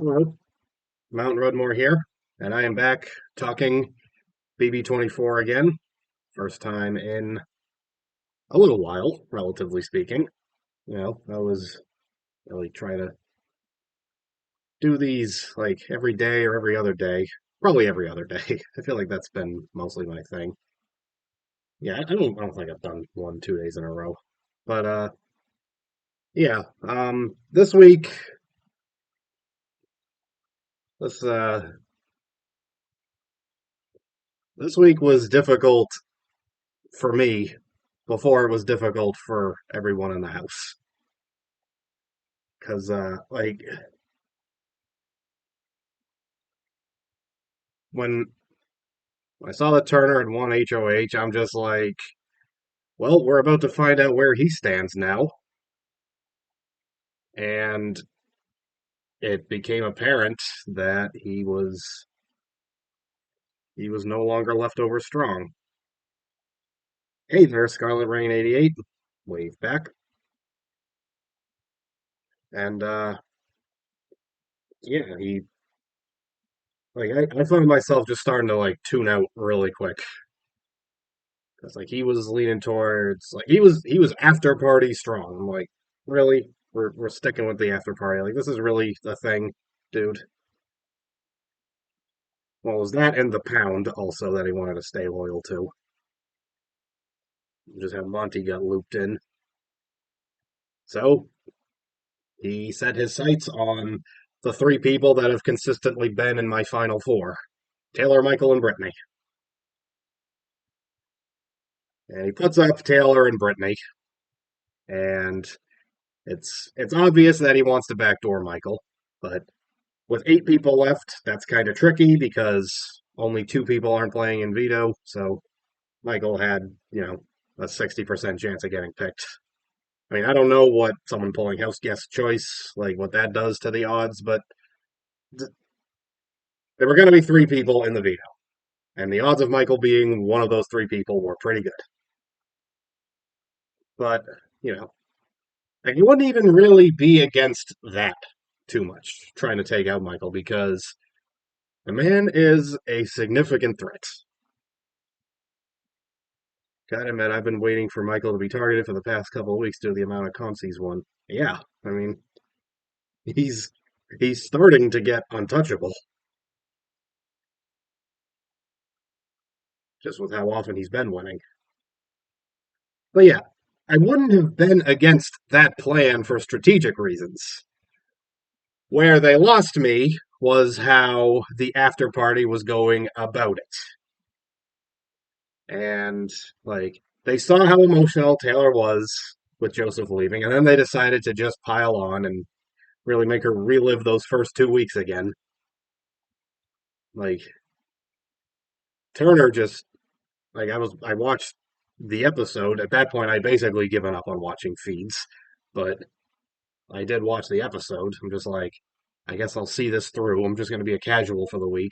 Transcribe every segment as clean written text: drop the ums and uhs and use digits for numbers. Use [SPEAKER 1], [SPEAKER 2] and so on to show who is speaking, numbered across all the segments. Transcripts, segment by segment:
[SPEAKER 1] Hello, Mountain Roadmore here, and I am back talking BB24 again. First time in a little while, relatively speaking. I was really trying to do these like every day or every other day. Probably every other day. I feel like that's been mostly my thing. Yeah, I don't think I've done 1, 2 days in a row. But yeah. This week this this week was difficult for me before it was difficult for everyone in the house. Because, like, when I saw that Turner had won HOH, I'm just like, well, we're about to find out where he stands now. And it became apparent that he was no longer leftover strong. Hey there, Scarlet Rain 88. Wave back. And yeah, he like I found myself just starting to like tune out really quick. Because like he was leaning towards like he was after party strong. I'm like, really? We're sticking with the after party. Like this is really the thing, dude. Well, it was that and the pound also that he wanted to stay loyal to. Just how Monty got looped in. So he set his sights on the three people that have consistently been in my final four: Taylor, Michael, and Brittany. And he puts up Taylor and Brittany, and it's obvious that he wants to backdoor Michael, but with 8 people left, that's kind of tricky because only 2 people aren't playing in veto. So Michael had, a 60% chance of getting picked. I mean, I don't know what someone pulling house guest choice, like what that does to the odds, but there were going to be 3 people in the veto. And the odds of Michael being one of those 3 people were pretty good. But, you know, like you wouldn't even really be against that too much, trying to take out Michael, because the man is a significant threat. Gotta admit, I've been waiting for Michael to be targeted for the past couple of weeks due to the amount of comps he's won. Yeah, I mean, he's he's starting to get untouchable, just with how often he's been winning. But yeah, I wouldn't have been against that plan for strategic reasons. Where they lost me was how the after party was going about it. And, like, they saw how emotional Taylor was with Joseph leaving, and then they decided to just pile on and really make her relive those first 2 weeks again. Like, Turner just, like, I watched the episode. At that point, I'd basically given up on watching feeds, but I did watch the episode. I'm just like, I guess I'll see this through. I'm just going to be a casual for the week.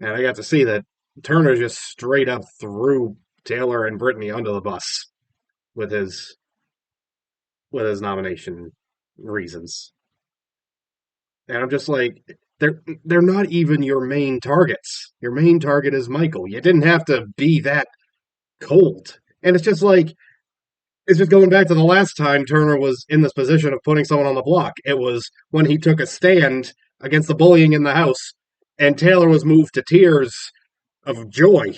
[SPEAKER 1] And I got to see that Turner just straight up threw Taylor and Brittany under the bus with his nomination reasons. And I'm just like, they're not even your main targets. Your main target is Michael. You didn't have to be that cold. And it's just like it's just going back to the last time Turner was in this position of putting someone on the block. It was when he took a stand against the bullying in the house, and Taylor was moved to tears of joy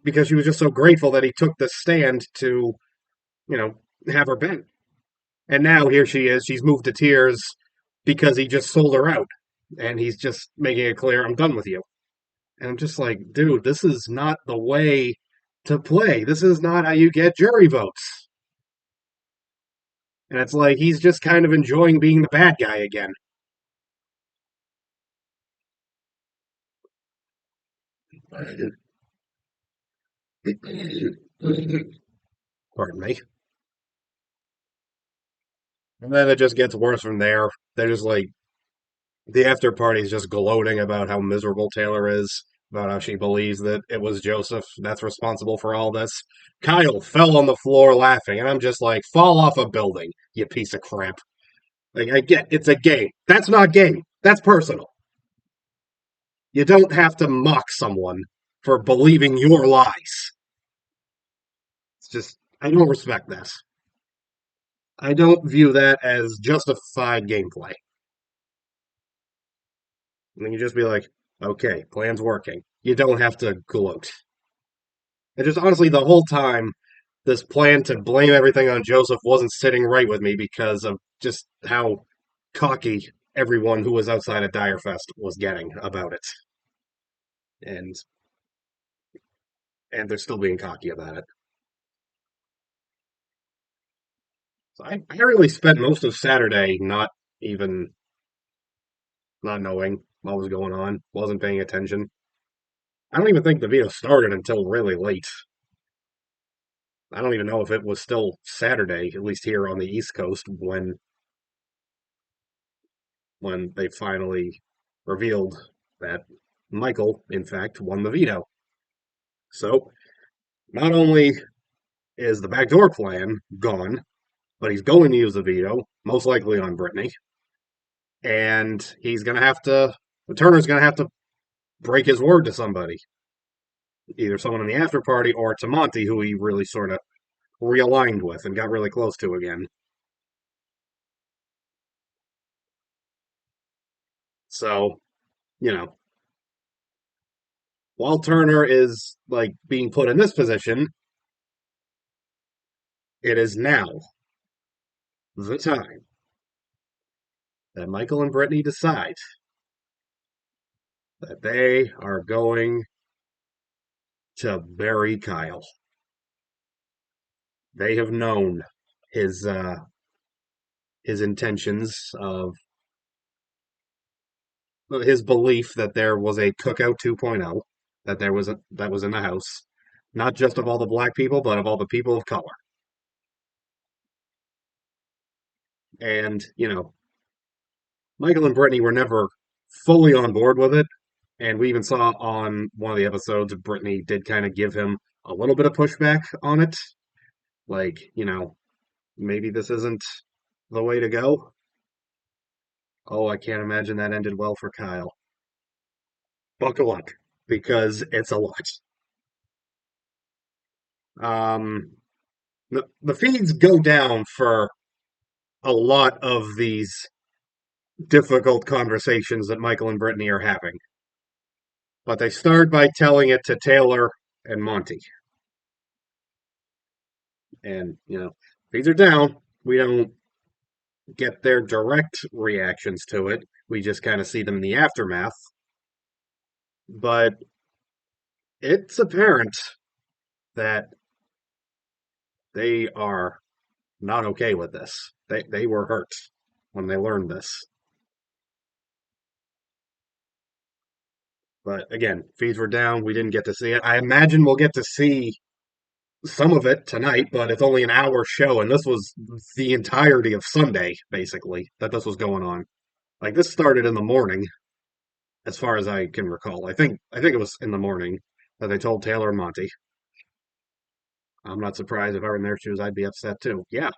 [SPEAKER 1] because she was just so grateful that he took the stand to, you know, have her back. And now here she is. She's moved to tears because he just sold her out. And he's just making it clear, I'm done with you. And I'm just like, dude, this is not the way to play. This is not how you get jury votes. And it's like he's just kind of enjoying being the bad guy again. Pardon me. And then it just gets worse from there. They're just like, the after party is just gloating about how miserable Taylor is, about how she believes that it was Joseph that's responsible for all this. Kyle fell on the floor laughing, and I'm just like, fall off a building, you piece of crap. Like, I get it's a game. That's not game. That's personal. You don't have to mock someone for believing your lies. It's just, I don't respect this. I don't view that as justified gameplay. And then you just be like, okay, plan's working. You don't have to gloat. And just honestly, the whole time, this plan to blame everything on Joseph wasn't sitting right with me because of just how cocky everyone who was outside of Direfest was getting about it. And they're still being cocky about it. So I really spent most of Saturday even not knowing what was going on, wasn't paying attention. I don't even think the video started until really late. I don't even know if it was still Saturday, at least here on the East Coast, when they finally revealed that Michael, in fact, won the veto. So not only is the backdoor plan gone, but he's going to use the veto, most likely on Brittany, and he's going to have to. Turner's going to have to break his word to somebody, either someone in the after party or to Monty, who he really sort of realigned with and got really close to again. So, you know, while Turner is like being put in this position, it is now the time that Michael and Brittany decide that they are going to bury Kyle. They have known his intentions of his belief that there was a cookout 2.0, that that was in the house, not just of all the black people, but of all the people of color. And Michael and Brittany were never fully on board with it, and we even saw on one of the episodes Brittany did kind of give him a little bit of pushback on it, like maybe this isn't the way to go. Oh, I can't imagine that ended well for Kyle. Buckle up, because it's a lot. Um, the feeds go down for a lot of these difficult conversations that Michael and Brittany are having, but they start by telling it to Taylor and Monty. And feeds are down. We don't get their direct reactions to it. We just kind of see them in the aftermath. But it's apparent that they are not okay with this. They were hurt when they learned this. But again, feeds were down. We didn't get to see it. I imagine we'll get to see some of it tonight, but it's only an hour show, and this was the entirety of Sunday, basically, that this was going on. Like this started in the morning, as far as I can recall. I think it was in the morning that they told Taylor and Monty. I'm not surprised if I were in their shoes, I'd be upset too. Yeah,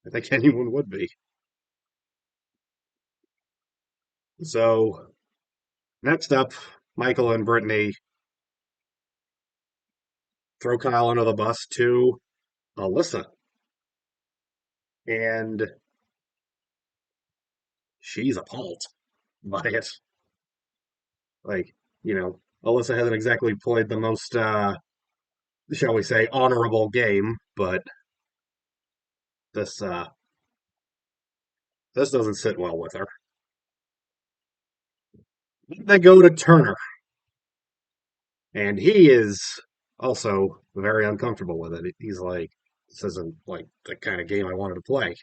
[SPEAKER 1] I think anyone would be. So next up, Michael and Brittany throw Kyle under the bus to Alyssa, and she's appalled by it. Like, Alyssa hasn't exactly played the most, shall we say, honorable game, but this uh, this doesn't sit well with her. They go to Turner, and he is also very uncomfortable with it. He's like, "This isn't like the kind of game I wanted to play."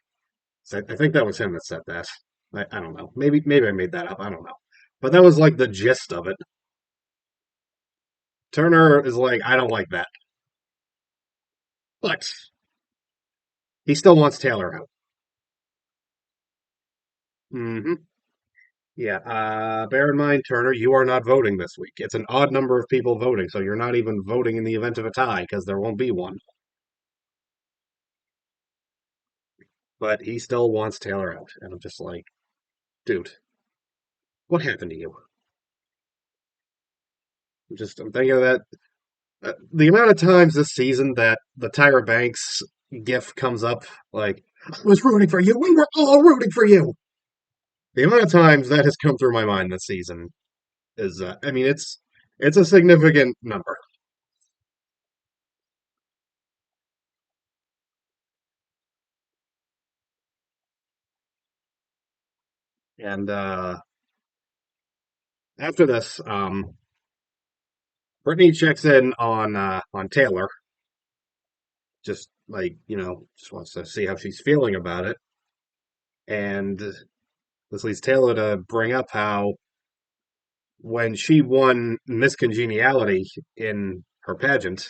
[SPEAKER 1] So I think that was him that said that. I don't know. Maybe I made that up. I don't know. But that was like the gist of it. Turner is like, I don't like that. But he still wants Taylor out. Hmm. Yeah. Bear in mind, Turner, you are not voting this week. It's an odd number of people voting, so you're not even voting in the event of a tie because there won't be one. But he still wants Taylor out. And I'm just like, dude, What happened to you? I'm thinking of that. The amount of times this season that the Tyra Banks gif comes up, like, I was rooting for you. We were all rooting for you. The amount of times that has come through my mind this season is, I mean, it's a significant number. And after this, Brittany checks in on Taylor, just like just wants to see how she's feeling about it. And this leads Taylor to bring up how when she won Miss Congeniality in her pageant,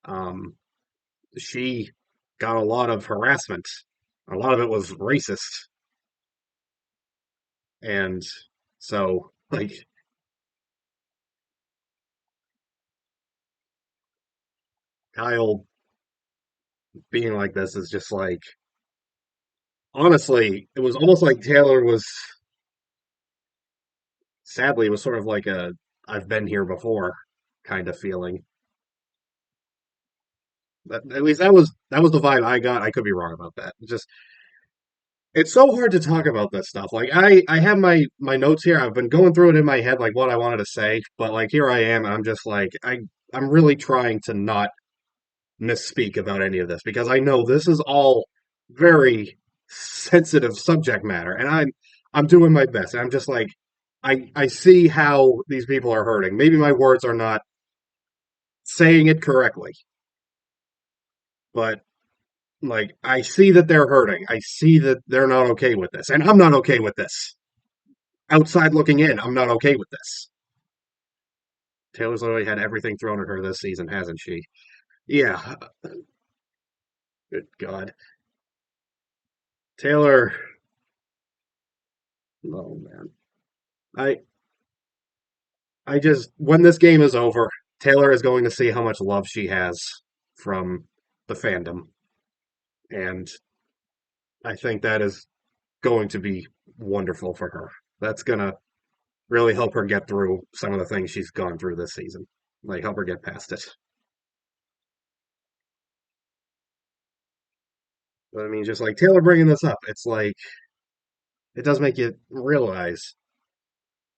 [SPEAKER 1] um, she got a lot of harassment. A lot of it was racist, and so like Kyle being like this is just like honestly, it was almost like Taylor was sadly it was sort of like a I've been here before kind of feeling. At least that was the vibe I got. I could be wrong about that. Just it's so hard to talk about this stuff. Like I have my notes here. I've been going through it in my head like what I wanted to say, but like here I am and I'm just like I'm really trying to not misspeak about any of this because I know this is all very sensitive subject matter and I'm doing my best. And I'm just like I see how these people are hurting. Maybe my words are not saying it correctly, but like I see that they're hurting. I see that they're not okay with this. And I'm not okay with this. Outside looking in, I'm not okay with this. Taylor's literally had everything thrown at her this season, hasn't she? Yeah. Good God. Taylor, oh man. I I just when this game is over, Taylor is going to see how much love she has from the fandom. And I think that is going to be wonderful for her. That's gonna really help her get through some of the things she's gone through this season. Like help her get past it. But I mean, just like Taylor bringing this up, it's like it does make you realize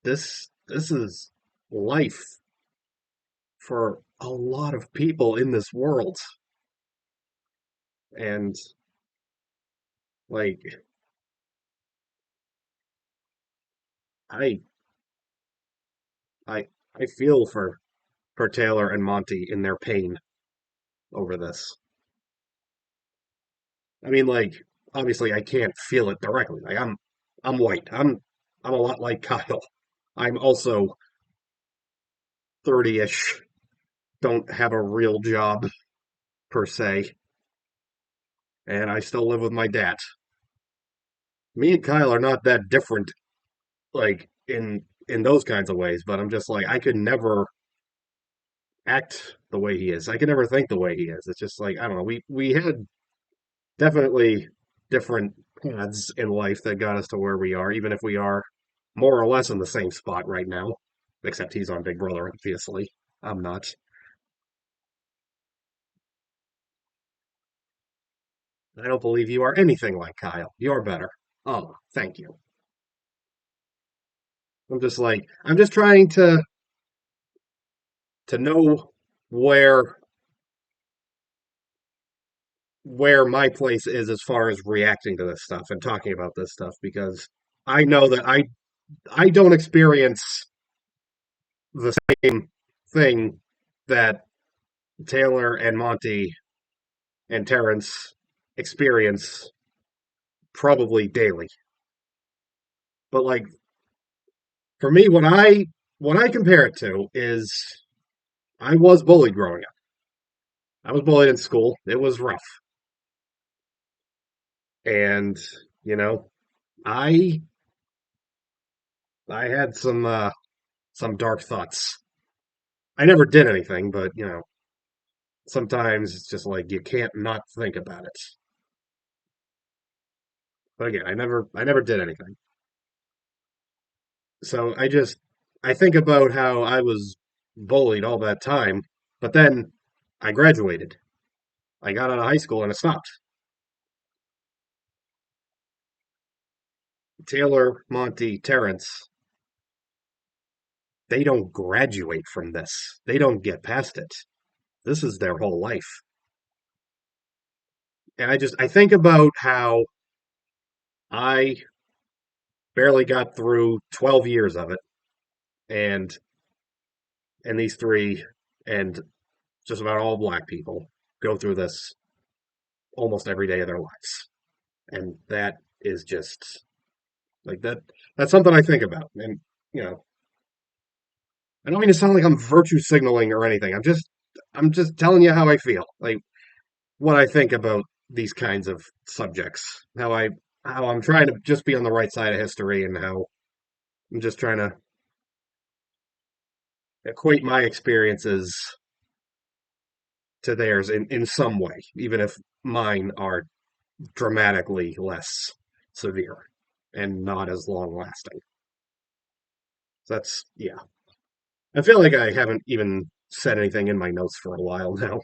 [SPEAKER 1] this is life for a lot of people in this world, and like I I I feel for Taylor and Monty in their pain over this. I mean, like obviously I can't feel it directly. Like I'm white. I'm a lot like Kyle. I'm also 30-ish. Don't have a real job per se, and I still live with my dad. Me and Kyle are not that different, like in those kinds of ways. But I'm just like I could never act the way he is. I could never think the way he is. It's just like I don't know. We had definitely different paths in life that got us to where we are, even if we are more or less in the same spot right now. Except he's on Big Brother, obviously. I'm not. I don't believe you are anything like Kyle. You're better. Oh, thank you. I'm just trying to know where where my place is as far as reacting to this stuff and talking about this stuff because I know that I don't experience the same thing that Taylor and Monty and Terrence experience probably daily. But like for me, what I compare it to is I was bullied growing up. I was bullied in school. It was rough. And, you know, I I had some dark thoughts. I never did anything, but sometimes it's just like you can't not think about it. But again, I never did anything. So I think about how I was bullied all that time, but then I graduated. I got out of high school and it stopped. Taylor, Monty, Terrence, they don't graduate from this. They don't get past it. This is their whole life. And I think about how I barely got through 12 years of it, and these three and just about all black people go through this almost every day of their lives. And that is just like that's something I think about. And you know, I don't mean to sound like I'm virtue signaling or anything. I'm just telling you how I feel. Like what I think about these kinds of subjects. How I'm trying to just be on the right side of history and how I'm just trying to equate my experiences to theirs in some way, even if mine are dramatically less severe and not as long lasting. So that's yeah. I feel like I haven't even said anything in my notes for a while now.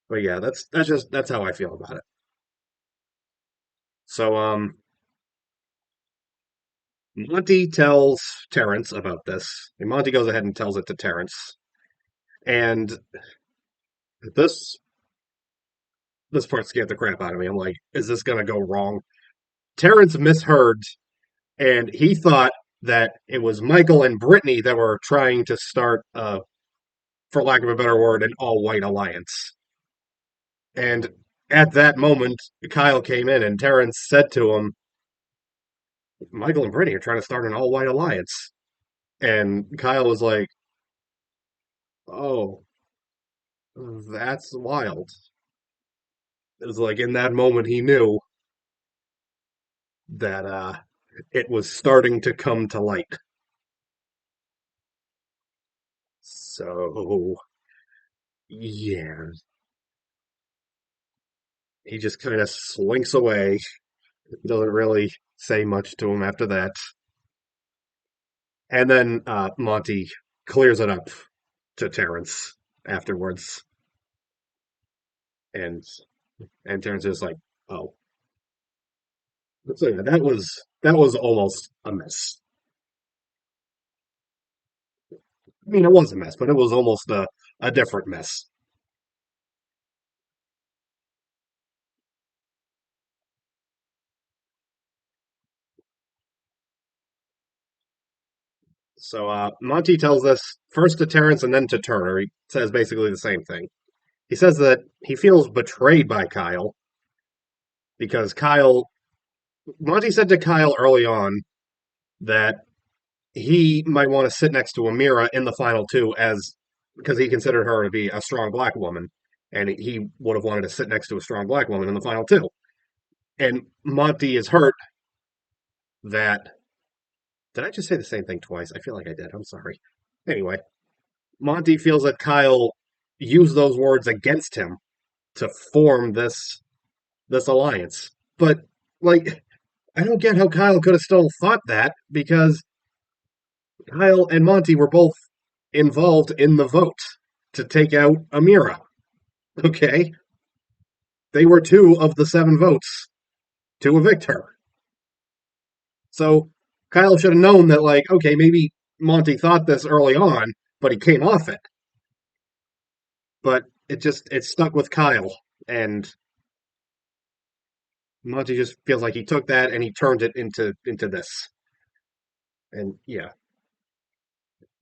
[SPEAKER 1] But yeah, that's how I feel about it. So Monty tells Terrence about this. And Monty goes ahead and tells it to Terrence. And this this part scared the crap out of me. I'm like, is this gonna go wrong? Terrence misheard and he thought that it was Michael and Brittany that were trying to start for lack of a better word, an all white alliance. And at that moment, Kyle came in and Terrence said to him, Michael and Brittany are trying to start an all white alliance. And Kyle was like, oh, that's wild. It was like in that moment he knew that it was starting to come to light. So, yeah, he just kind of slinks away. Doesn't really say much to him after that. And then Monty clears it up to Terrence afterwards. And Terrence is like, oh. So yeah, that was almost a mess. I mean, it was a mess, but it was almost a different mess. So Monty tells this first to Terrence and then to Turner. He says basically the same thing. He says that he feels betrayed by Kyle because Monty said to Kyle early on that he might want to sit next to Amira in the final two as because he considered her to be a strong black woman, and he would have wanted to sit next to a strong black woman in the final two. And Monty is hurt that. Did I just say the same thing twice? I feel like I did. I'm sorry. Anyway, Monty feels that Kyle used those words against him to form this alliance. But like, I don't get how Kyle could have still thought that because Kyle and Monty were both involved in the vote to take out Amira. Okay, they were two of the seven votes to evict her. So Kyle should have known that, like, okay, maybe Monty thought this early on, but he came off it. But it stuck with Kyle, and Monty just feels like he took that and he turned it into this. And yeah,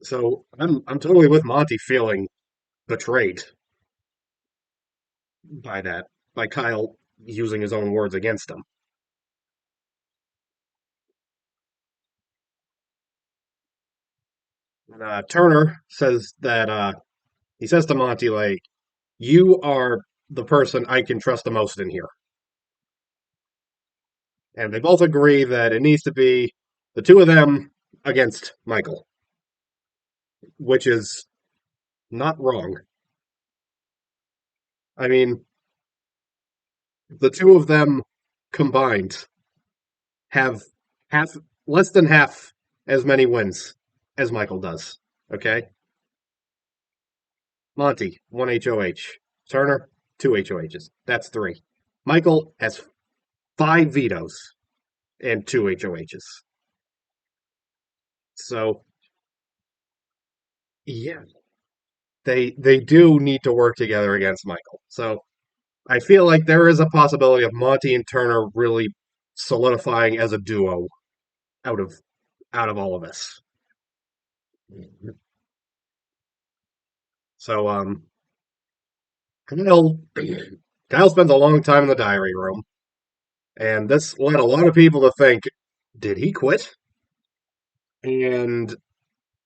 [SPEAKER 1] so I'm totally with Monty feeling betrayed by that, by Kyle using his own words against him. And, Turner says that he says to Monty like, "You are the person I can trust the most in here," and they both agree that it needs to be the two of them against Michael, which is not wrong. I mean, the two of them combined have half less than half. as many wins as Michael does. Okay? Monty, one HOH. Turner, two HOHs. That's three. Michael has five vetoes and two HOHs. So, yeah, they do need to work together against Michael. So I feel like there is a possibility of Monty and Turner really solidifying as a duo out of all of this. So Kyle Kyle spends a long time in the diary room, and this led a lot of people to think, did he quit? And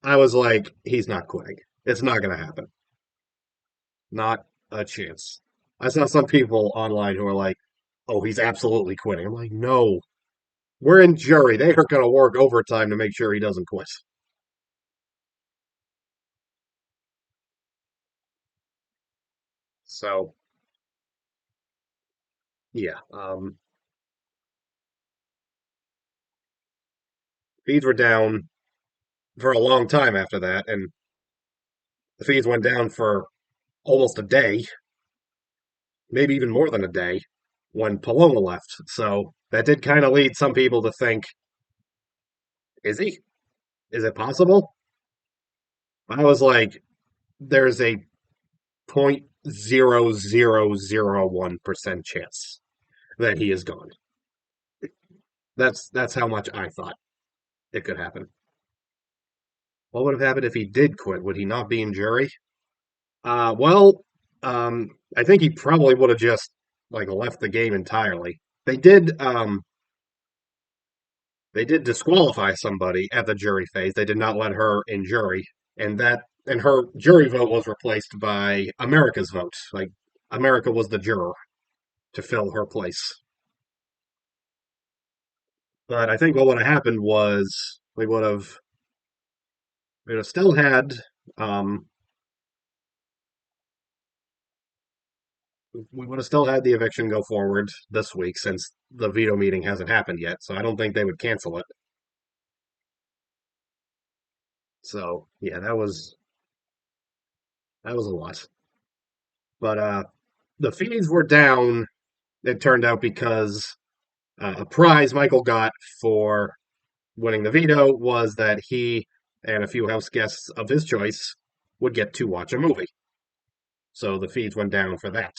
[SPEAKER 1] I was like, he's not quitting. It's not going to happen. Not a chance. I saw some people online who are like, oh, he's absolutely quitting. I'm like, no, we're in jury. They are going to work overtime to make sure he doesn't quit. So, yeah, feeds were down for a long time after that, and the feeds went down for almost a day, maybe even more than a day, when Paloma left. So that did kind of lead some people to think, is he? Is it possible? I was like, there's a 0.0001% chance that he is gone. That's how much I thought it could happen. What would have happened if he did quit? Would he not be in jury? Well, I think he probably would have just like left the game entirely. They did they did disqualify somebody at the jury phase. They did not let her in jury, and her jury vote was replaced by America's vote. Like America was the juror to fill her place. But I think what would have happened was we would have still had um, we would have still had the eviction go forward this week since the veto meeting hasn't happened yet. So I don't think they would cancel it. So yeah, that was a lot. But the fees were down. It turned out because a prize Michael got for winning the veto was that he and a few house guests of his choice would get to watch a movie. So the fees went down for that.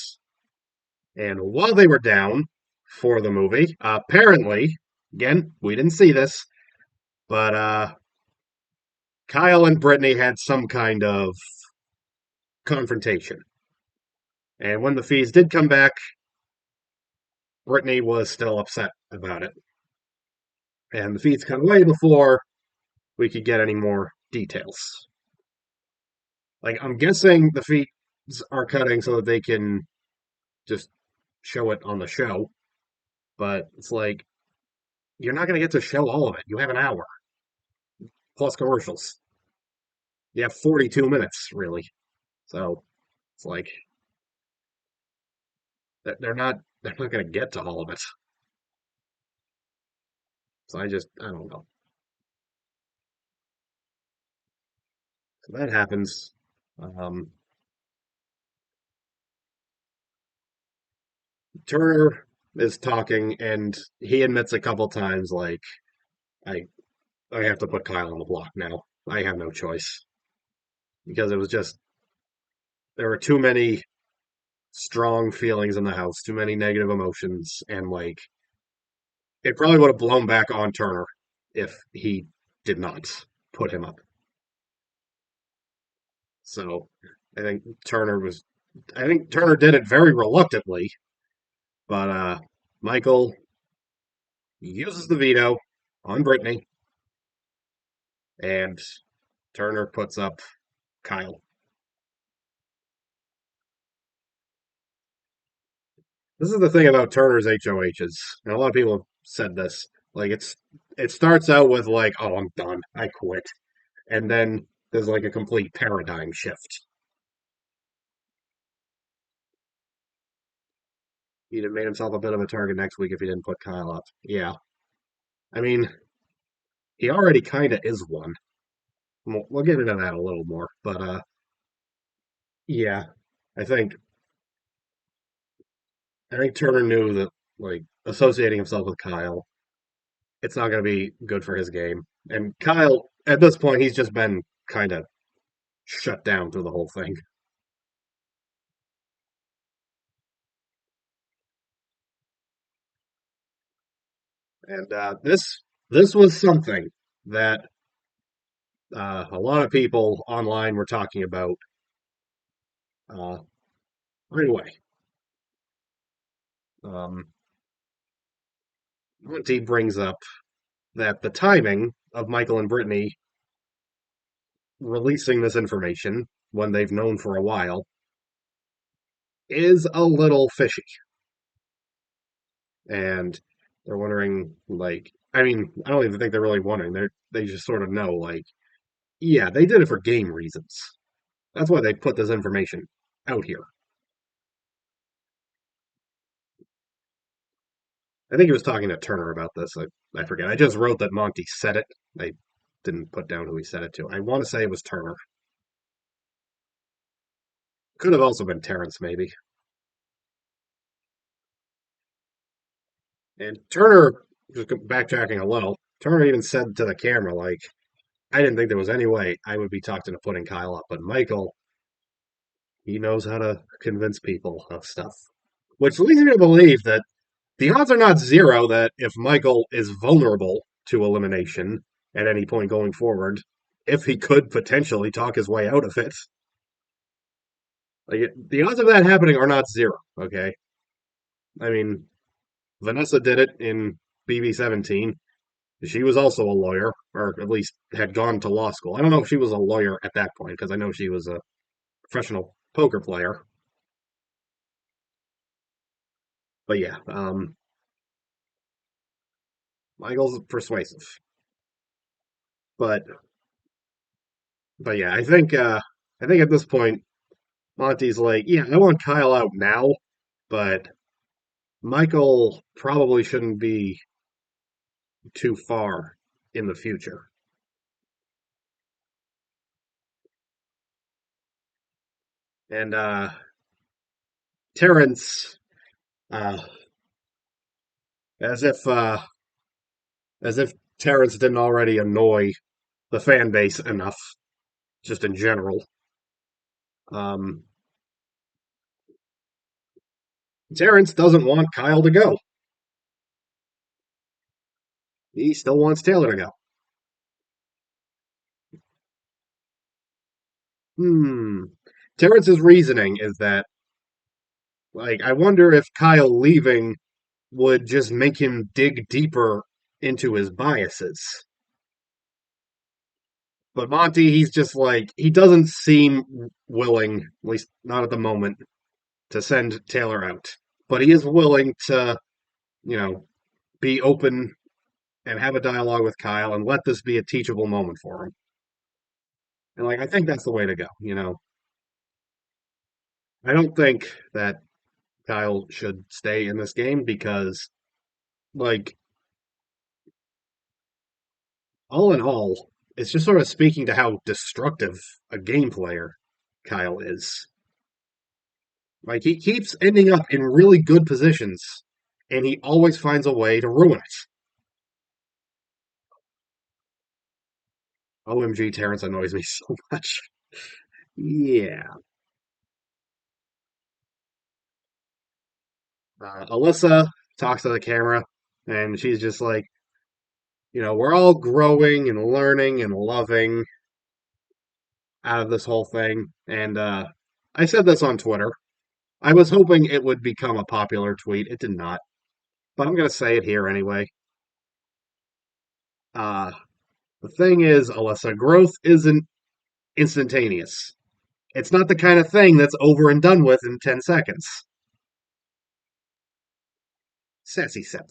[SPEAKER 1] And while they were down for the movie, apparently, again, we didn't see this, but Kyle and Brittany had some kind of confrontation. And when the fees did come back, Brittany was still upset about it. And the feeds cut away before we could get any more details. Like, I'm guessing the feeds are cutting so that they can just show it on the show, but it's like, you're not going to get to show all of it. You have an hour plus commercials. You have 42 minutes, really. So it's like, they're not going to get to all of it. So I don't know. So that happens. Um, Turner is talking, and he admits a couple times, like, I I have to put Kyle on the block now. I have no choice because it was just there were too many strong feelings in the house, too many negative emotions, and like it probably would have blown back on Turner if he did not put him up. So I think I think Turner did it very reluctantly, but Michael uses the veto on Brittany, and Turner puts up Kyle. This is the thing about Turner's HOHs, and a lot of people have said this. Like it starts out with like, oh, I'm done, I quit, and then there's like a complete paradigm shift. He'd have made himself a bit of a target next week if he didn't put Kyle up. Yeah, I mean, he already kind of is one. We'll get into that a little more, but yeah, I think I think Turner knew that like associating himself with Kyle, it's not going to be good for his game. And Kyle, at this point, he's just been kind of shut down through the whole thing. And this was something that a lot of people online were talking about uh, right away. Um, Monty brings up that the timing of Michael and Brittany releasing this information when they've known for a while is a little fishy. And they're wondering, like, I mean, I don't even think they're really wondering. They just sort of know, like, yeah, they did it for game reasons. That's why they put this information out here. I think he was talking to Turner about this. I forget. I just wrote that Monty said it. I didn't put down who he said it to. I want to say it was Turner. Could have also been Terrence, maybe. And Turner, just backtracking a little, Turner even said to the camera, like, I didn't think there was any way I would be talked into putting Kyle up, but Michael, he knows how to convince people of stuff. Which leads me to believe that the odds are not zero that if Michael is vulnerable to elimination at any point going forward, if he could potentially talk his way out of it, like the odds of that happening are not zero. Okay, I mean Vanessa did it in BB17. She was also a lawyer, or at least had gone to law school. I don't know if she was a lawyer at that point because I know she was a professional poker player. But yeah, Michael's persuasive. But yeah, I think at this point Monty's like, yeah, I want Kyle out now, but Michael probably shouldn't be too far in the future. And Terrence, uh, as if as if Terrence didn't already annoy the fan base enough, just in general. Um, Terrence doesn't want Kyle to go. He still wants Taylor to go. Hmm. Terrence's reasoning is that, like, I wonder if Kyle leaving would just make him dig deeper into his biases. But Monty, he's just like, he doesn't seem willing, at least not at the moment, to send Taylor out. But he is willing to, you know, be open and have a dialogue with Kyle and let this be a teachable moment for him. And, like, I think that's the way to go, you know. I don't think that Kyle should stay in this game because, like, all in all, it's just sort of speaking to how destructive a game player Kyle is. Like he keeps ending up in really good positions, and he always finds a way to ruin it. OMG, Terrence annoys me so much. Yeah. Alyssa talks to the camera, and she's just like, we're all growing and learning and loving out of this whole thing. And I said this on Twitter. I was hoping it would become a popular tweet. It did not. But I'm going to say it here anyway. Uh, the thing is, Alyssa, growth isn't instantaneous. It's not the kind of thing that's over and done with in 10 seconds. Sassy Seth.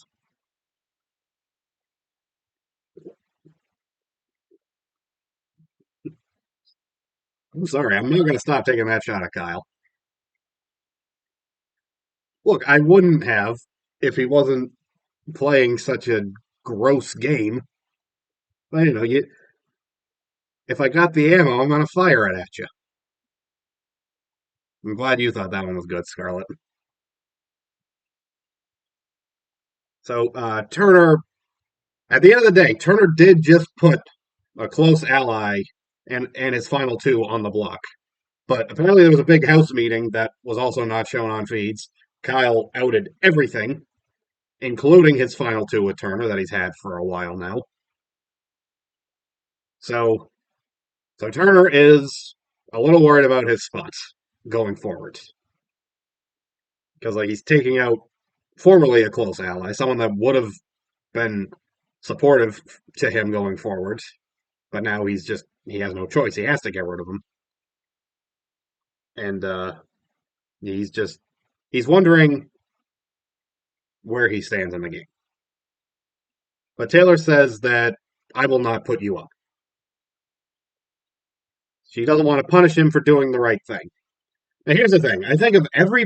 [SPEAKER 1] I'm sorry, I'm not going to stop taking that shot at Kyle. Look, I wouldn't have if he wasn't playing such a gross game. Well, if I got the ammo, I'm gonna fire it at you. I'm glad you thought that one was good, Scarlet. So Turner, at the end of the day, Turner did just put a close ally and his final two on the block. But apparently there was a big house meeting that was also not shown on feeds. Kyle outed everything, including his final two with Turner that he's had for a while now. So so Turner is a little worried about his spots going forward. Because like he's taking out formerly a close ally, someone that would have been supportive to him going forward, but now he has no choice. He has to get rid of him. And he's just he's wondering where he stands in the game. But Taylor says that I will not put you up. She doesn't want to punish him for doing the right thing. Now here's the thing. I think of every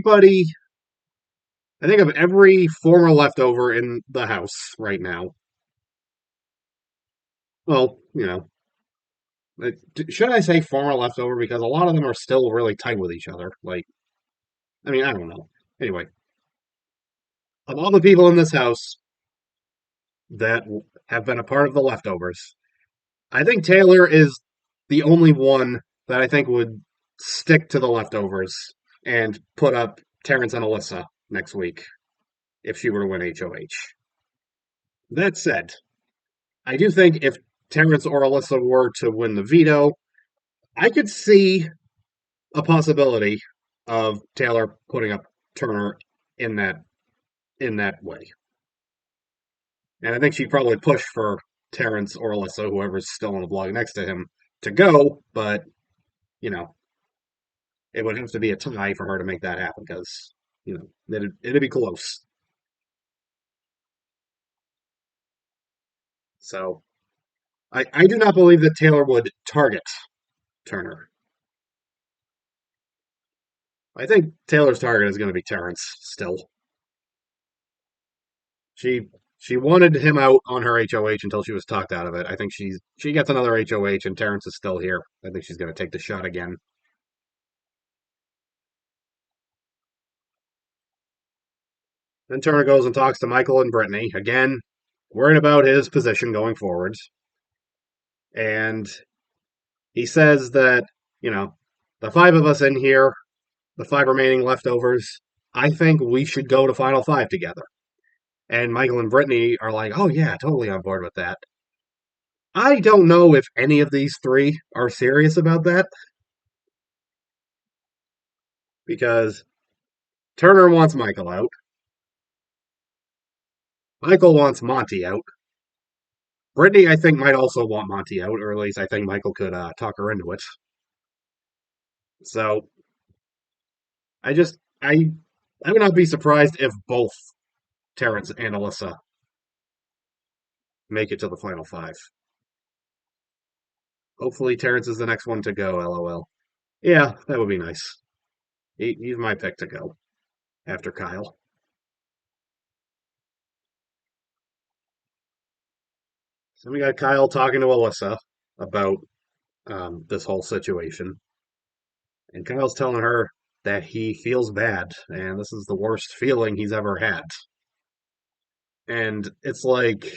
[SPEAKER 1] former leftover in the house right now. Well, should I say former leftover? Because a lot of them are still really tight with each other. Like, I mean, I don't know. Anyway, of all the people in this house that have been a part of the leftovers, I think Taylor is the only one that I think would stick to the leftovers and put up Terrence and Alyssa next week if she were to win HOH. That said, I do think if Terrence or Alyssa were to win the veto, I could see a possibility of Taylor putting up Turner in that way. And I think she'd probably push for Terrence or Alyssa, whoever's still on the blog next to him, to go, but you know, it would have to be a tie for her to make that happen because, it'd be close. So I do not believe that Taylor would target Turner. I think Taylor's target is going to be Terrence still. She she wanted him out on her HOH until she was talked out of it. I think she gets another HOH and Terrence is still here. I think she's going to take the shot again. Then Turner goes and talks to Michael and Brittany again, worried about his position going forwards. And he says that the five of us in here, the five remaining leftovers, I think we should go to Final Five together. And Michael and Brittany are like, oh yeah, totally on board with that. I don't know if any of these three are serious about that because Turner wants Michael out. Michael wants Monty out. Brittany, I think, might also want Monty out, or at least I think Michael could talk her into it. So I just, I would not be surprised if both Terrence and Alyssa make it to the final five. Hopefully, Terrence is the next one to go. LOL. Yeah, that would be nice. He's my pick to go after Kyle. So we got Kyle talking to Alyssa about this whole situation, and Kyle's telling her that he feels bad, and this is the worst feeling he's ever had. And it's like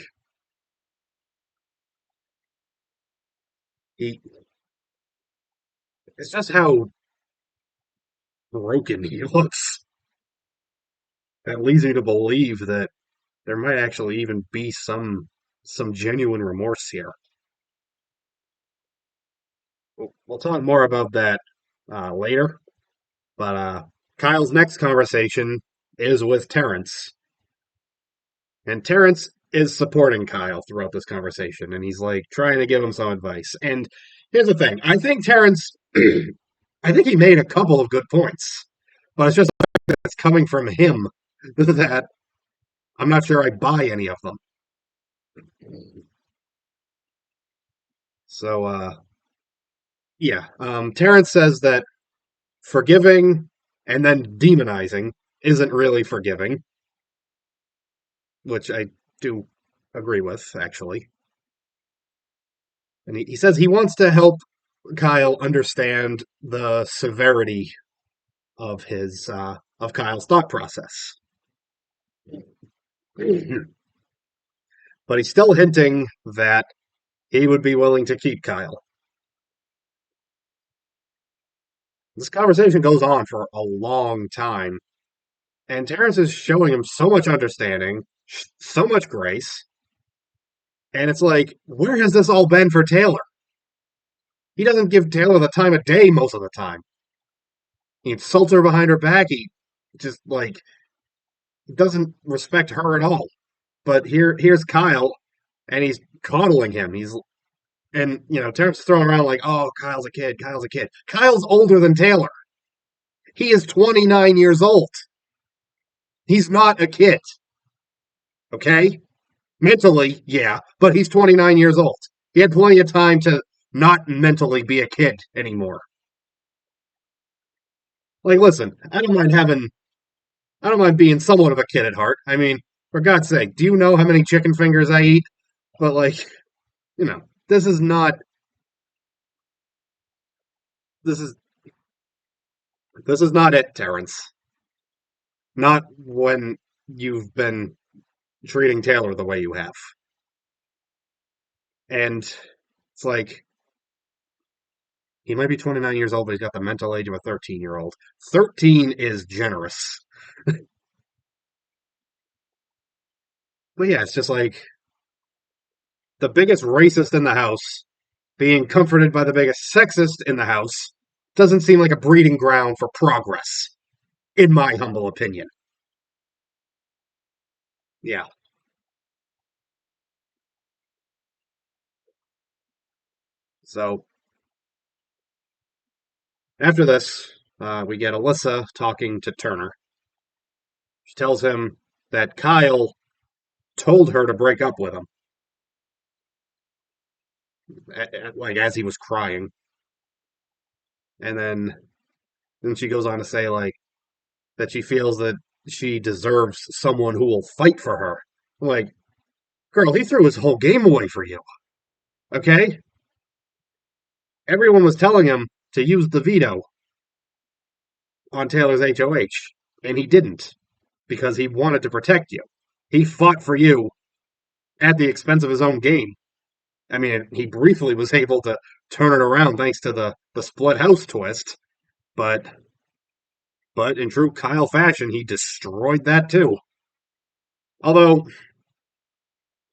[SPEAKER 1] he, it's just how broken he looks that leads me to believe that there might actually even be some genuine remorse here. We'll talk more about that later. But Kyle's next conversation is with Terrence, and Terrence is supporting Kyle throughout this conversation, and he's like trying to give him some advice. And here's the thing: I think Terrence, I think he made a couple of good points, but it's just it's coming from him that I'm not sure I buy any of them. So yeah, Terrence says that forgiving and then demonizing isn't really forgiving, which I do agree with, actually. And he says he wants to help Kyle understand the severity of his of Kyle's thought process. But he's still hinting that he would be willing to keep Kyle. This conversation goes on for a long time, and Terrence is showing him so much understanding, so much grace, and it's like, where has this all been for Taylor? He doesn't give Taylor the time of day most of the time. He insults her behind her back. He just like doesn't respect her at all. But here's Kyle, and he's coddling him. Terrence is throwing around like, oh, Kyle's a kid. Kyle's a kid. Kyle's older than Taylor. He is 29 years old. He's not a kid. Okay? Mentally, yeah, but he's 29 years old. He had plenty of time to not mentally be a kid anymore. Like, listen, I don't mind being somewhat of a kid at heart. I mean, for God's sake, do you know how many chicken fingers I eat? But like, this is not this is this is not it, Terrence. Not when you've been treating Taylor the way you have. And it's like he might be 29 years old, but he's got the mental age of a 13-year-old. 13 is generous. But yeah, it's just like the biggest racist in the house being comforted by the biggest sexist in the house doesn't seem like a breeding ground for progress, in my humble opinion. Yeah. So after this, we get Alyssa talking to Turner. She tells him that Kyle told her to break up with him, like as he was crying, and then she goes on to say like that she feels that she deserves someone who will fight for her. I'm like, girl, he threw his whole game away for you. Okay, everyone was telling him to use the veto on Taylor's HOH, and he didn't because he wanted to protect you. He fought for you at the expense of his own game. I mean, he briefly was able to turn it around thanks to the split house twist, but in true Kyle fashion, he destroyed that too. Although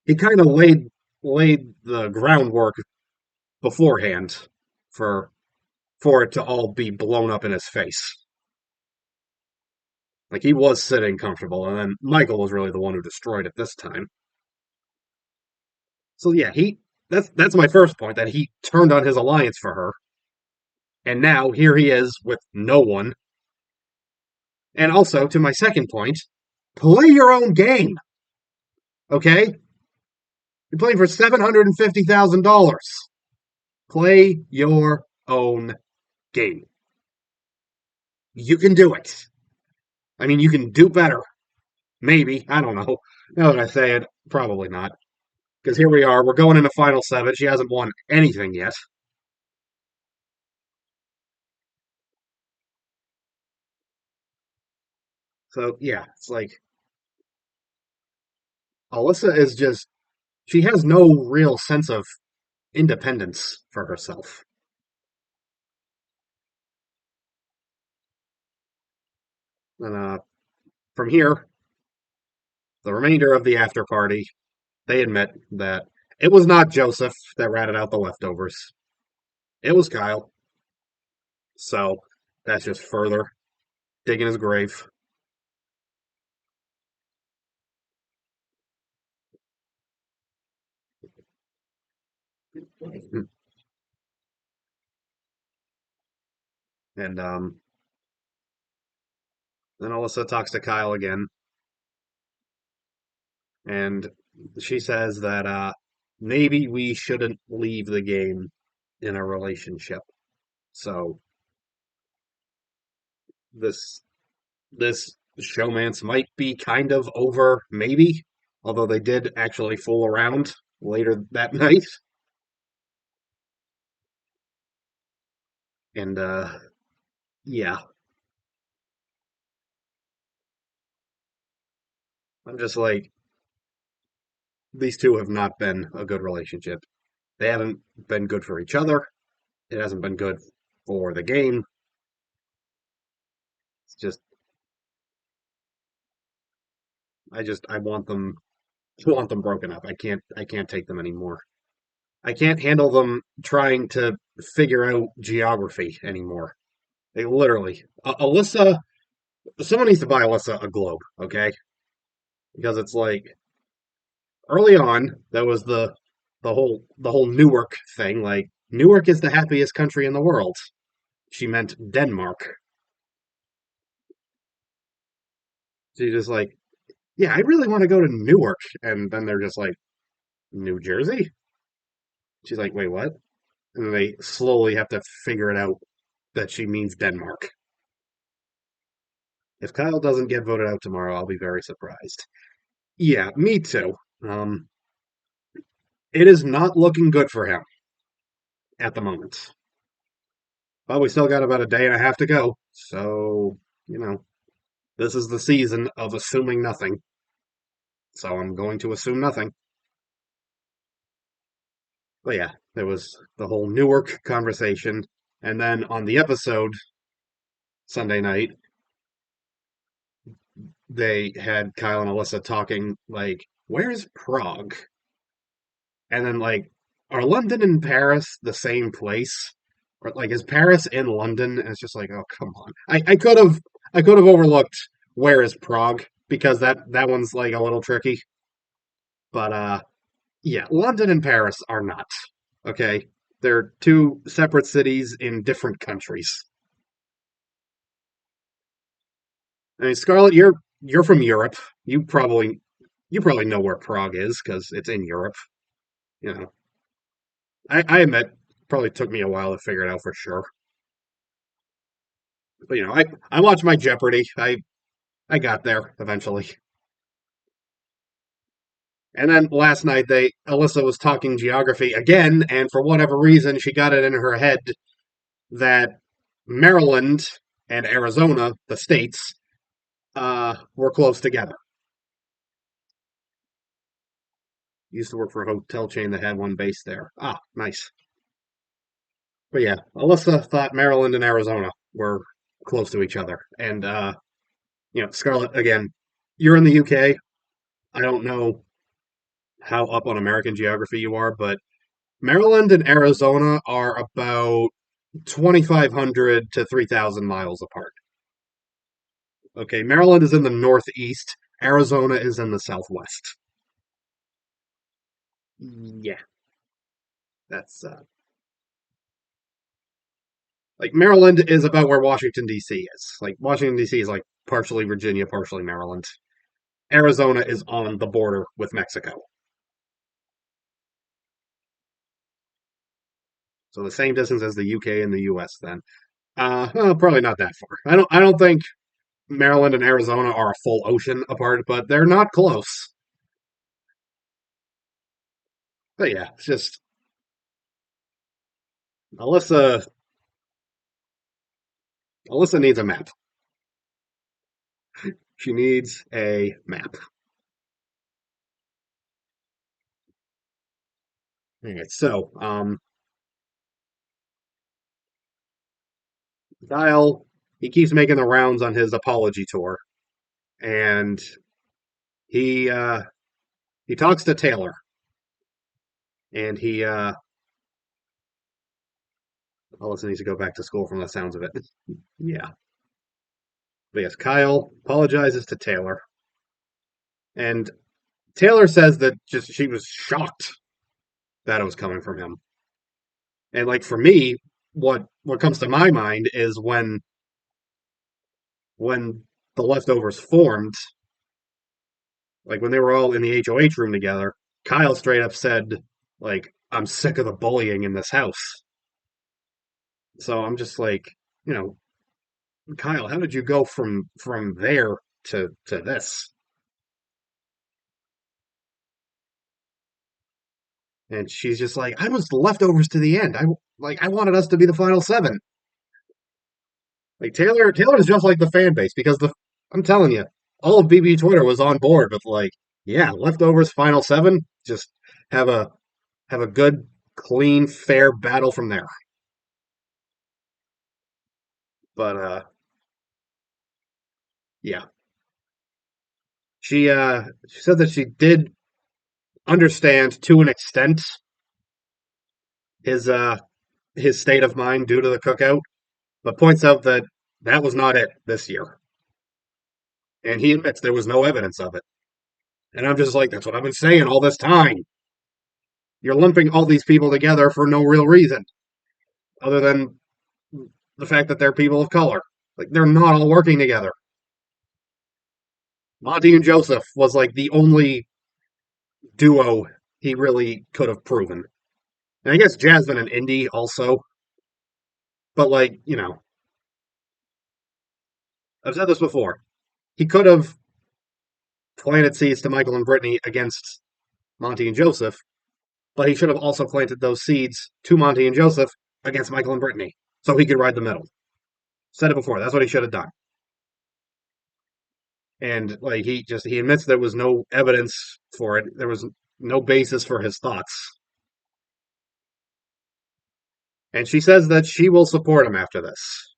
[SPEAKER 1] he kind of laid the groundwork beforehand for it to all be blown up in his face. Like he was sitting comfortable, and then Michael was really the one who destroyed it this time. So yeah, that's my first point that he turned on his alliance for her, and now here he is with no one. And also to my second point, play your own game. Okay, you're playing for $750,000. Play your own game. You can do it. I mean, you can do better. Maybe. I don't know. Now that I say it, probably not. Because here we are. We're going into Final Seven. She hasn't won anything yet. So, yeah, it's like Alyssa is just, she has no real sense of independence for herself. And from here, the remainder of the after party, they admit that it was not Joseph that ratted out the leftovers. It was Kyle. So that's just further digging his grave. And then Alyssa talks to Kyle again, and she says that maybe we shouldn't leave the game in a relationship. So this this showmance might be kind of over, maybe. Although they did actually fool around later that night. And yeah, I'm just like these two have not been a good relationship. They haven't been good for each other. It hasn't been good for the game. It's just I want them broken up. I can't take them anymore. I can't handle them trying to figure out geography anymore. They literally Alyssa someone needs to buy Alyssa a globe, okay? Because it's like early on there was the whole Newark thing, like Newark is the happiest country in the world. She meant Denmark. She's just like, yeah, I really want to go to Newark. And then they're just like, New Jersey? She's like, wait, what? And then they slowly have to figure it out that she means Denmark. If Kyle doesn't get voted out tomorrow, I'll be very surprised. Yeah, me too. Um, it is not looking good for him at the moment. But we still got about a day and a half to go. So, you know, this is the season of assuming nothing. So I'm going to assume nothing. But yeah, there was the whole Newark conversation. And then on the episode Sunday night, they had Kyle and Alyssa talking like, "Where's Prague?" And then like, are London and Paris the same place? Or like, is Paris in London? And it's just like, oh come on. I could have overlooked where is Prague because that one's like a little tricky. But yeah, London and Paris are not okay. They're two separate cities in different countries. I mean, Scarlett, you're from Europe. You probably know where Prague is because it's in Europe. You know, I admit probably took me a while to figure it out for sure. But you know, I watched my Jeopardy. I got there eventually. And then last night they Alyssa was talking geography again, and for whatever reason she got it in her head that Maryland and Arizona, the states, were close together. Used to work for a hotel chain that had one base there. Ah, nice. But yeah, Alyssa thought Maryland and Arizona were close to each other. And you know, Scarlett, again, you're in the UK. I don't know how up on American geography you are, but Maryland and Arizona are about 2,500 to 3,000 miles apart. Okay, Maryland is in the northeast, Arizona is in the southwest. Yeah, that's like Maryland is about where Washington D.C. is. Like Washington D.C. is like partially Virginia, partially Maryland. Arizona is on the border with Mexico. So the same distance as the UK and the US then. Well, probably not that far. I don't think Maryland and Arizona are a full ocean apart, but they're not close. But yeah, it's just Alyssa Alyssa needs a map. She needs a map. Anyway, so Kyle he keeps making the rounds on his apology tour, and he he talks to Taylor, and he Alyssa needs to go back to school from the sounds of it. Yeah, but yes, Kyle apologizes to Taylor, and Taylor says that just she was shocked that it was coming from him. And like for me, what comes to my mind is when the leftovers formed, like when they were all in the HOH room together, Kyle straight up said, like, I'm sick of the bullying in this house. So I'm just like, you know, Kyle, how did you go from there to this? And she's just like, I was the leftovers to the end. I wanted us to be the final seven. Like Taylor is just like the fan base because I'm telling you, all of BB Twitter was on board with like, yeah, leftovers final seven, just have a have a good, clean, fair battle from there. But yeah, she said that she did understand to an extent his uh his state of mind due to the cookout, but points out that that was not it this year, and he admits there was no evidence of it. And I'm just like, that's what I've been saying all this time. You're lumping all these people together for no real reason other than the fact that they're people of color. Like they're not all working together. Monty and Joseph was like the only duo he really could have proven. And I guess Jasmine and Indy also. But like, I've said this before. He could have planted seeds to Michael and Brittany against Monty and Joseph, but he should have also planted those seeds to Monty and Joseph against Michael and Brittany. So he could ride the middle. Said it before, that's what he should have done. And like he admits there was no evidence for it. There was no basis for his thoughts. And she says that she will support him after this.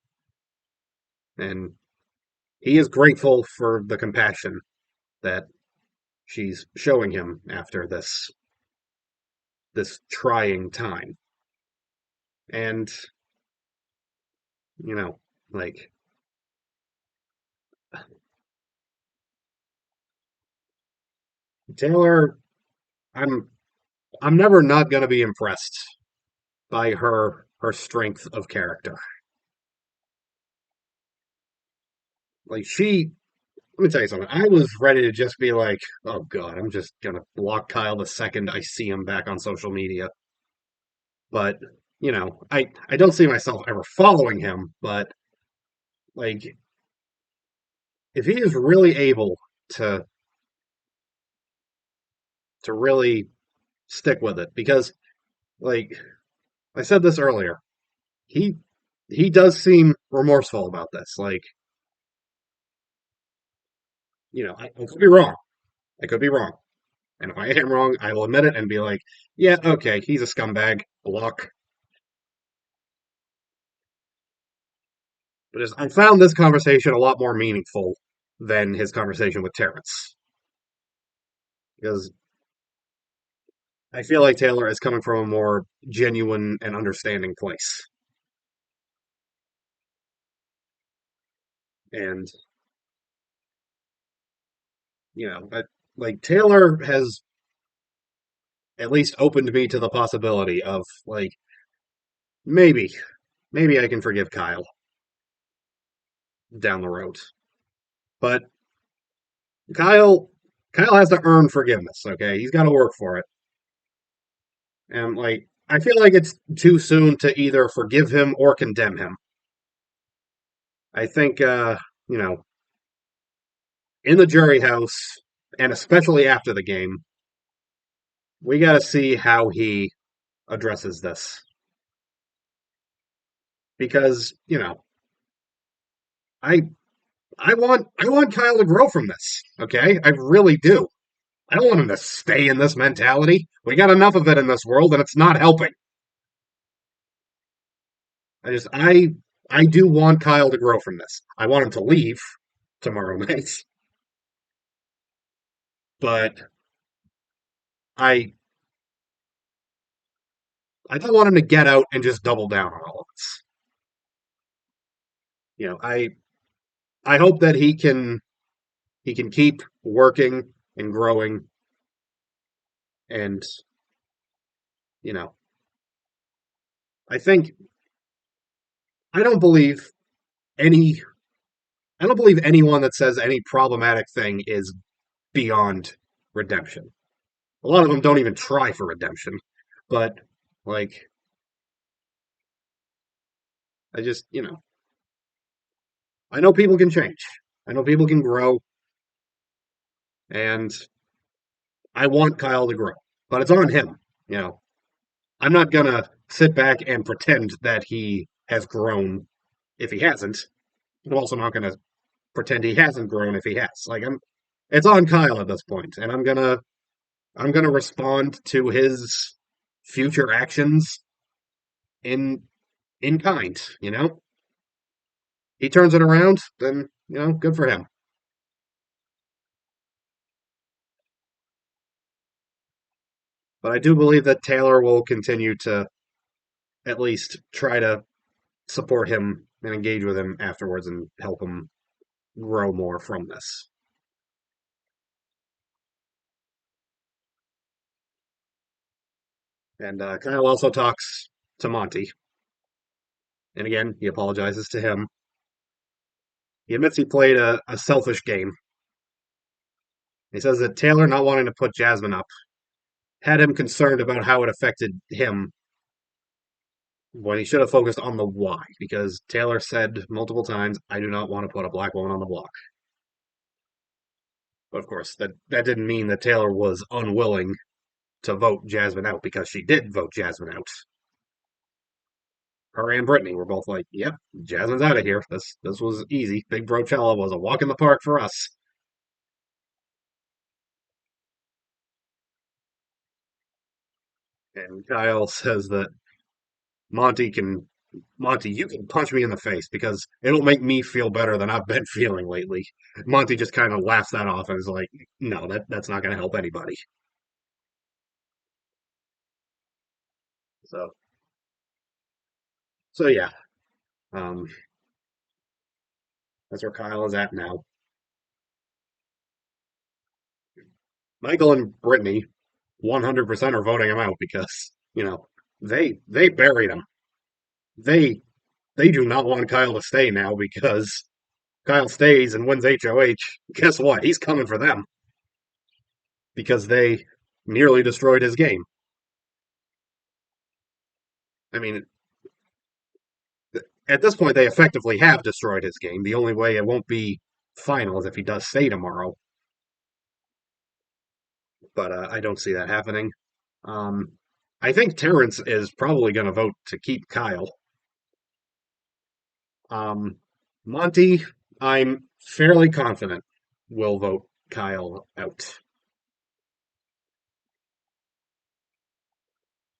[SPEAKER 1] And he is grateful for the compassion that she's showing him after this trying time. And you know, like Taylor, I'm I'm never not going to be impressed by her strength of character. Like let me tell you something. I was ready to just be like, oh god, I'm just gonna block Kyle the second I see him back on social media. But I don't see myself ever following him. But like, if he is really able to really stick with it, because like I said this earlier, he he does seem remorseful about this. Like, I could be wrong. I could be wrong. And if I am wrong, I will admit it and be like, yeah, okay, he's a scumbag. Block. But I found this conversation a lot more meaningful than his conversation with Terrence. Because I feel like Taylor is coming from a more genuine and understanding place. And, like Taylor has at least opened me to the possibility of like maybe, maybe I can forgive Kyle down the road. But Kyle Kyle has to earn forgiveness, okay? He's got to work for it. And like I feel like it's too soon to either forgive him or condemn him. I think you know, in the jury house and especially after the game, we got to see how he addresses this because, I I want Kyle to grow from this, okay? I really do. I don't want him to stay in this mentality. We got enough of it in this world and it's not helping. I just I do want Kyle to grow from this. I want him to leave tomorrow night, but I I don't want him to get out and just double down on all of this. I hope that he can keep working and growing and you know, I think I don't believe any I don't believe anyone that says any problematic thing is beyond redemption. A lot of them don't even try for redemption. But like I just, I know people can change. I know people can grow and I want Kyle to grow. But it's on him, you know. I'm not gonna sit back and pretend that he has grown if he hasn't. I'm also not going to pretend he hasn't grown if he has. Like it's on Kyle at this point, and I'm gonna respond to his future actions in in kind. He turns it around, then good for him. But I do believe that Taylor will continue to at least try to support him and engage with him afterwards and help him grow more from this. And Kyle also talks to Monty, and again he apologizes to him. He admits he played a selfish game. He says that Taylor not wanting to put Jasmine up had him concerned about how it affected him when he should have focused on the why, because Taylor said multiple times, I do not want to put a black woman on the block. But of course, that didn't mean that Taylor was unwilling to vote Jasmine out, because she did vote Jasmine out. Her and Brittany were both like, yep, Jasmine's out of here. This was easy. Big Brochella was a walk in the park for us. And Kyle says that Monty, you can punch me in the face because it'll make me feel better than I've been feeling lately. Monty just kind of laughs that off and is like, no, that's not going to help anybody. So, so yeah, um, that's where Kyle is at now. Michael and Brittany, 100% are voting him out because they buried him. They they do not want Kyle to stay now because Kyle stays and wins HOH. Guess what? He's coming for them because they nearly destroyed his game. I mean, at this point, they effectively have destroyed his game. The only way it won't be final is if he does stay tomorrow. But I don't see that happening. Um, I think Terrence is probably going to vote to keep Kyle. Um, Monty, I'm fairly confident will vote Kyle out.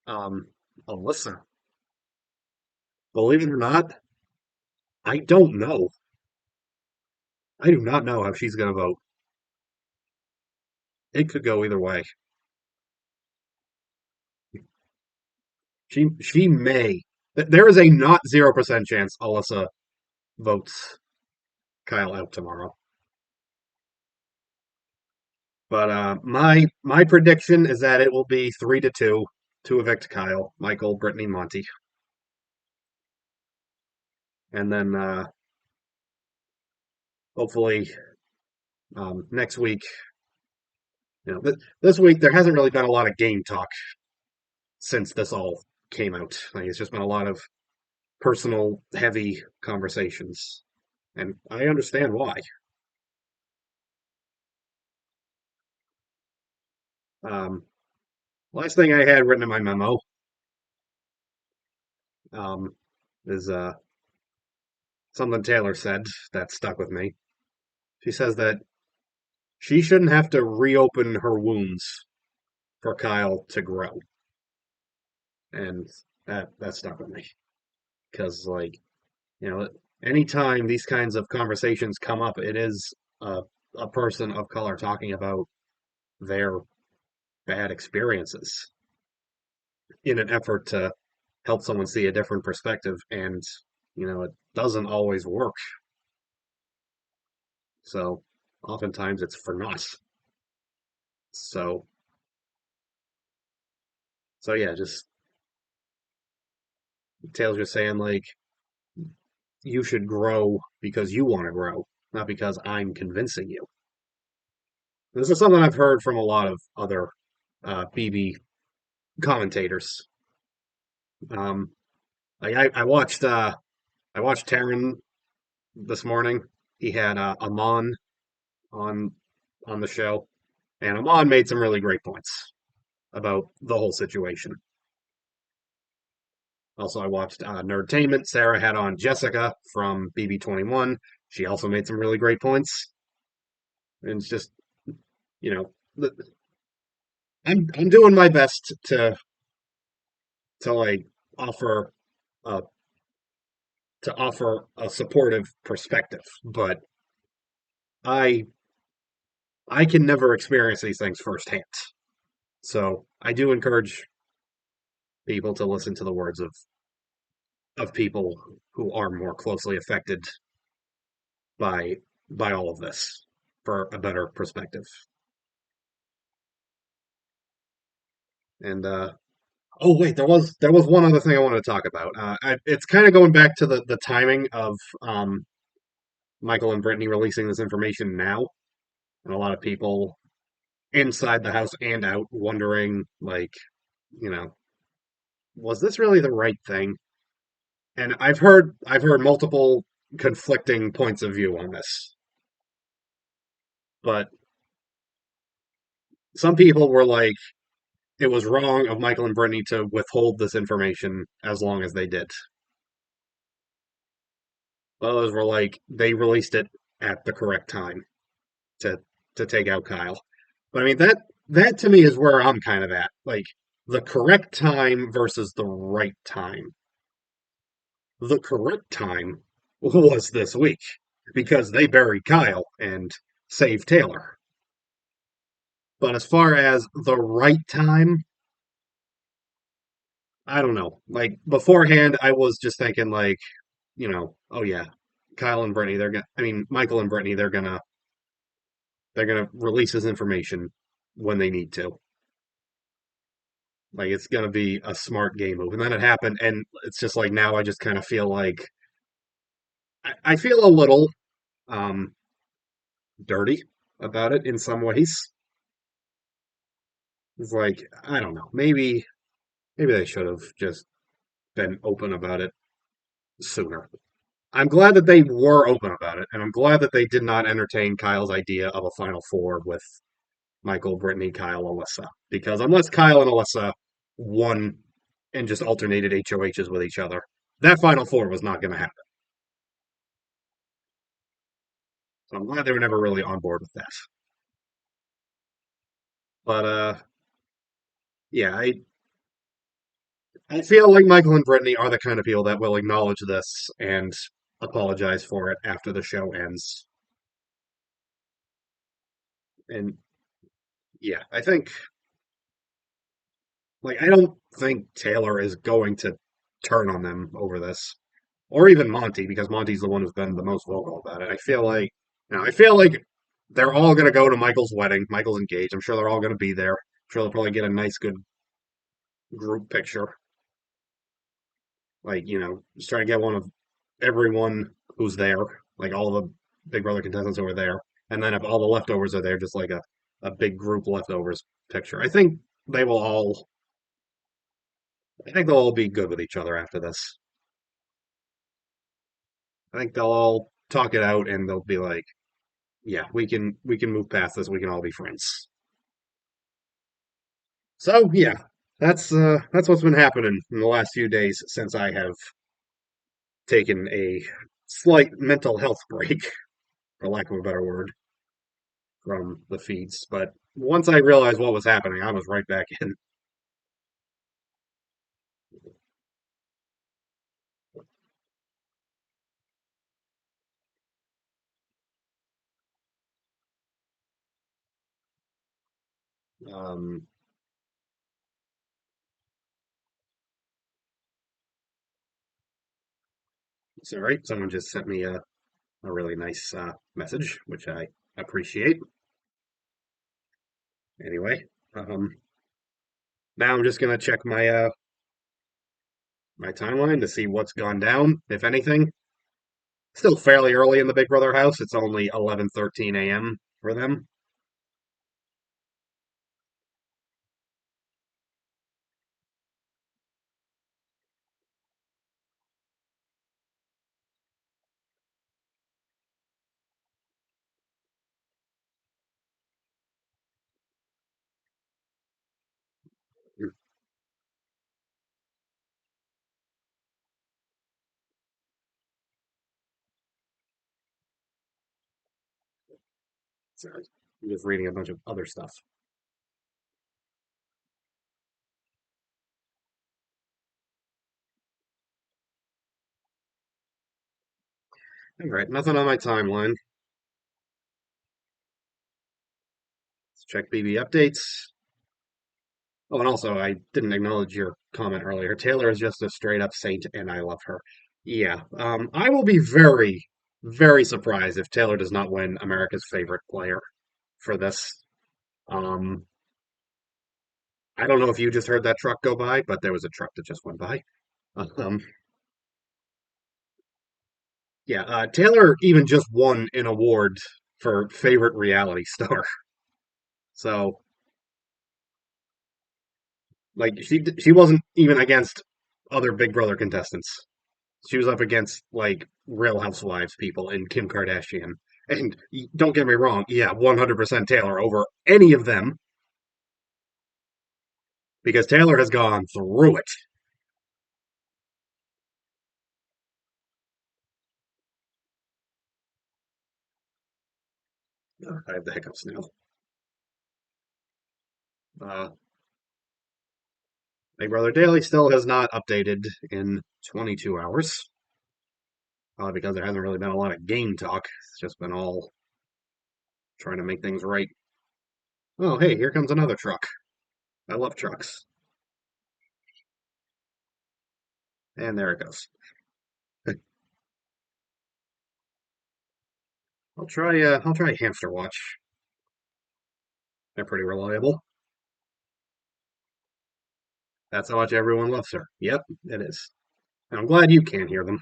[SPEAKER 1] Um, Alyssa, believe it or not, I don't know. I do not know how she's going to vote. It could go either way. She may. There is a not 0% chance Alyssa votes Kyle out tomorrow. But my prediction is that it will be 3-2 to evict Kyle, Michael, Brittany, Monty, and then hopefully next week. This week there hasn't really been a lot of game talk since this all came out. Like it's just been a lot of personal, heavy conversations, and I understand why. Um, Last thing I had written in my memo um, is something Taylor said that stuck with me. She says that she shouldn't have to reopen her wounds for Kyle to grow, and that stuck with me because, like, you know, anytime these kinds of conversations come up, it is a person of color talking about their bad experiences in an effort to help someone see a different perspective, and it doesn't always work. So oftentimes it's for naught. So yeah, just Taylor's just saying like you should grow because you want to grow, not because I'm convincing you. This is something I've heard from a lot of other BB commentators. Um, like I watched Taryn this morning. He had Amon on on the show, and Amon made some really great points about the whole situation. Also, I watched Nerdtainment. Sarah had on Jessica from BB21. she also made some really great points. And it's just, you know, I'm doing my best to like offer uh to offer a supportive perspective, but I I can never experience these things firsthand. So I do encourage people to listen to the words of people who are more closely affected by by all of this for a better perspective. And oh wait, there was one other thing I wanted to talk about. It's kind of going back to the timing of Michael and Brittany releasing this information now, and a lot of people inside the house and out wondering, like, you know, was this really the right thing? And I've heard multiple conflicting points of view on this, but some people were like, it was wrong of Michael and Brittany to withhold this information as long as they did. Others were like, they released it at the correct time to to take out Kyle. But I mean that to me is where I'm kind of at. Like the correct time versus the right time. The correct time was this week because they buried Kyle and saved Taylor. But as far as the right time, I don't know. Like beforehand, I was just thinking like, oh yeah, Kyle and Brittany, I mean Michael and Brittany, they're gonna release this information when they need to. Like it's gonna be a smart game move. And then it happened, and it's just like now I just kind of feel like I feel a little um dirty about it in some ways. It's like, I don't know, maybe they should have just been open about it sooner. I'm glad that they were open about it, and I'm glad that they did not entertain Kyle's idea of a Final Four with Michael, Brittany, Kyle, Alyssa. Because unless Kyle and Alyssa won and just alternated HOHs with each other, that Final Four was not going to happen. So I'm glad they were never really on board with that. But yeah, I feel like Michael and Brittany are the kind of people that will acknowledge this and apologize for it after the show ends. And yeah, I don't think Taylor is going to turn on them over this, or even Monty, because Monty's the one who's been the most vocal about it. I feel like they're all going to go to Michael's wedding. Michael's engaged. I'm sure they're all going to be there. I'm sure they'll probably get a nice, good group picture. Like, just try to get one of everyone who's there, like all the Big Brother contestants who are there, and then if all the leftovers are there, just like a big group leftovers picture. They will all. I think they'll all be good with each other after this. I think they'll all talk it out, and they'll be like, "Yeah, we can move past this. We can all be friends." So yeah, that's what's been happening in the last few days since I have taken a slight mental health break, for lack of a better word, from the feeds. But once I realized what was happening, I was right back in. Um, so right, someone just sent me a really nice message, which I appreciate. Anyway, um, now I'm just gonna check my timeline to see what's gone down, if anything. Still fairly early in the Big Brother house. It's only 11:13 a.m. for them. Sorry, I'm just reading a bunch of other stuff. All right, nothing on my timeline. Let's check BB updates. Oh, and also, I didn't acknowledge your comment earlier. Taylor is just a straight up saint, and I love her. Yeah, I will be very, very surprised if Taylor does not win America's favorite player for this. Um, I don't know if you just heard that truck go by, but there was a truck that just went by. Um, yeah, Taylor even just won an award for favorite reality star. So, like, she wasn't even against other Big Brother contestants. She was up against like Real Housewives people and Kim Kardashian. And don't get me wrong, yeah, 100% Taylor over any of them because Taylor has gone through it. I have the hiccups now. Uh, Big Brother Daily still has not updated in 22 hours because there hasn't really been a lot of game talk. It's just been all trying to make things right. Oh, hey, here comes another truck. I love trucks. And there it goes. I'll try Hamster Watch. They're pretty reliable. That's how much everyone loves her. Yep, it is. And I'm glad you can't hear them.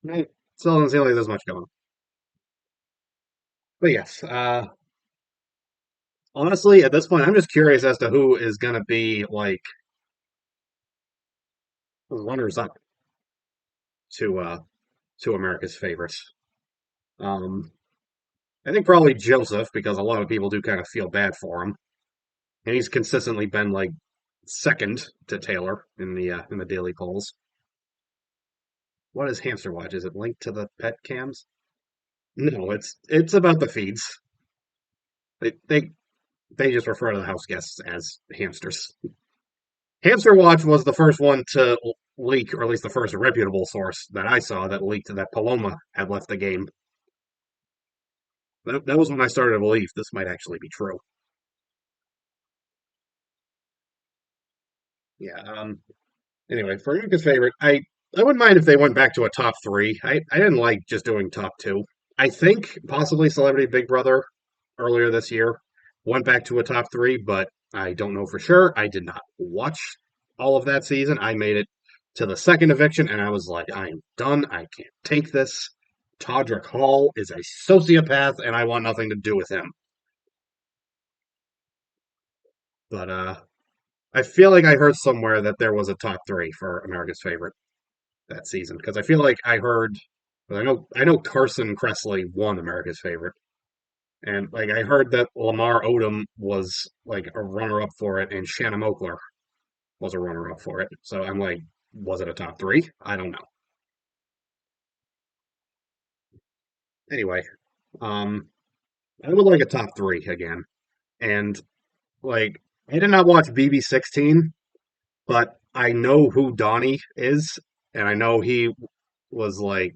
[SPEAKER 1] Right. Still doesn't seem like there's much going on. But yes, honestly, at this point, I'm just curious as to who is going to be like runners up to America's favorites. Um, I think probably Joseph because a lot of people do kind of feel bad for him, and he's consistently been like second to Taylor in the daily polls. What is Hamster Watch? Is it linked to the pet cams? No, it's about the feeds. They they they just refer to the house guests as hamsters. Hamster Watch was the first one to leak, or at least the first reputable source that I saw that leaked that Paloma had left the game. That was when I started to believe this might actually be true. Yeah. Anyway, for America's favorite, I wouldn't mind if they went back to a top three. I didn't like just doing top two. I think possibly Celebrity Big Brother earlier this year went back to a top three, but I don't know for sure. I did not watch all of that season. I made it to the second eviction, and I was like, I am done. I can't take this. Todrick Hall is a sociopath, and I want nothing to do with him. But I feel like I heard somewhere that there was a top three for America's favorite that season because I feel like I heard. I know Carson Kressley won America's favorite, and like I heard that Lamar Odom was like a runner up for it, and Shannon Moakler was a runner up for it. So I'm like, was it a top three? I don't know. Anyway, um, I would like a top three again, and like I did not watch BB16, but I know who Donnie is, and I know he was like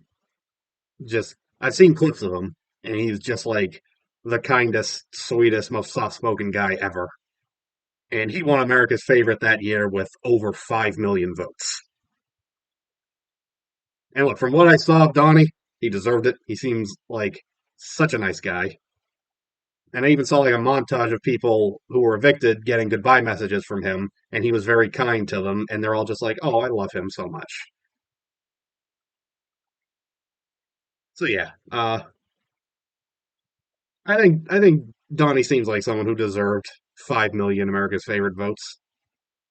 [SPEAKER 1] just I've seen clips of him, and he's just like the kindest, sweetest, most soft-spoken guy ever. And he won America's favorite that year with over 5 million votes. And look, from what I saw of Donnie, he deserved it. He seems like such a nice guy. And I even saw like a montage of people who were evicted getting goodbye messages from him, and he was very kind to them, and they're all just like, "Oh, I love him so much." So yeah, I think Donnie seems like someone who deserved 5 million America's favorite votes.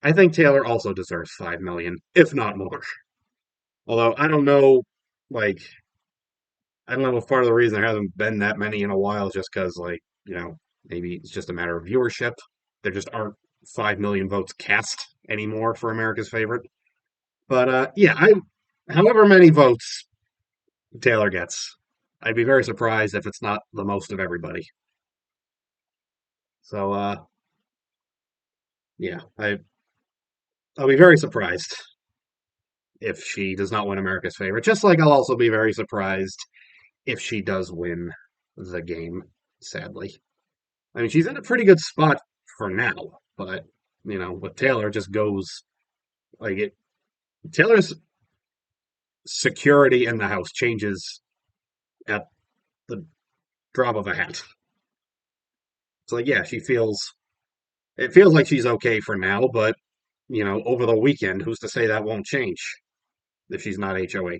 [SPEAKER 1] I think Taylor also deserves 5 million, if not more. Although I don't know, like I don't know if part of the reason there hasn't been that many in a while is just because, maybe it's just a matter of viewership. There just aren't 5 million votes cast. anymore for America's favorite. But yeah, I however many votes Taylor gets, I'd be very surprised if it's not the most of everybody. So yeah, I'll be very surprised if she does not win America's favorite. Just like I'll also be very surprised if she does win the game, sadly. I mean, she's in a pretty good spot for now, but with Taylor just goes like it. Taylor's security in the house changes at the drop of a hat. It's like, yeah, it feels like she's okay for now, but over the weekend, who's to say that won't change if she's not HOH?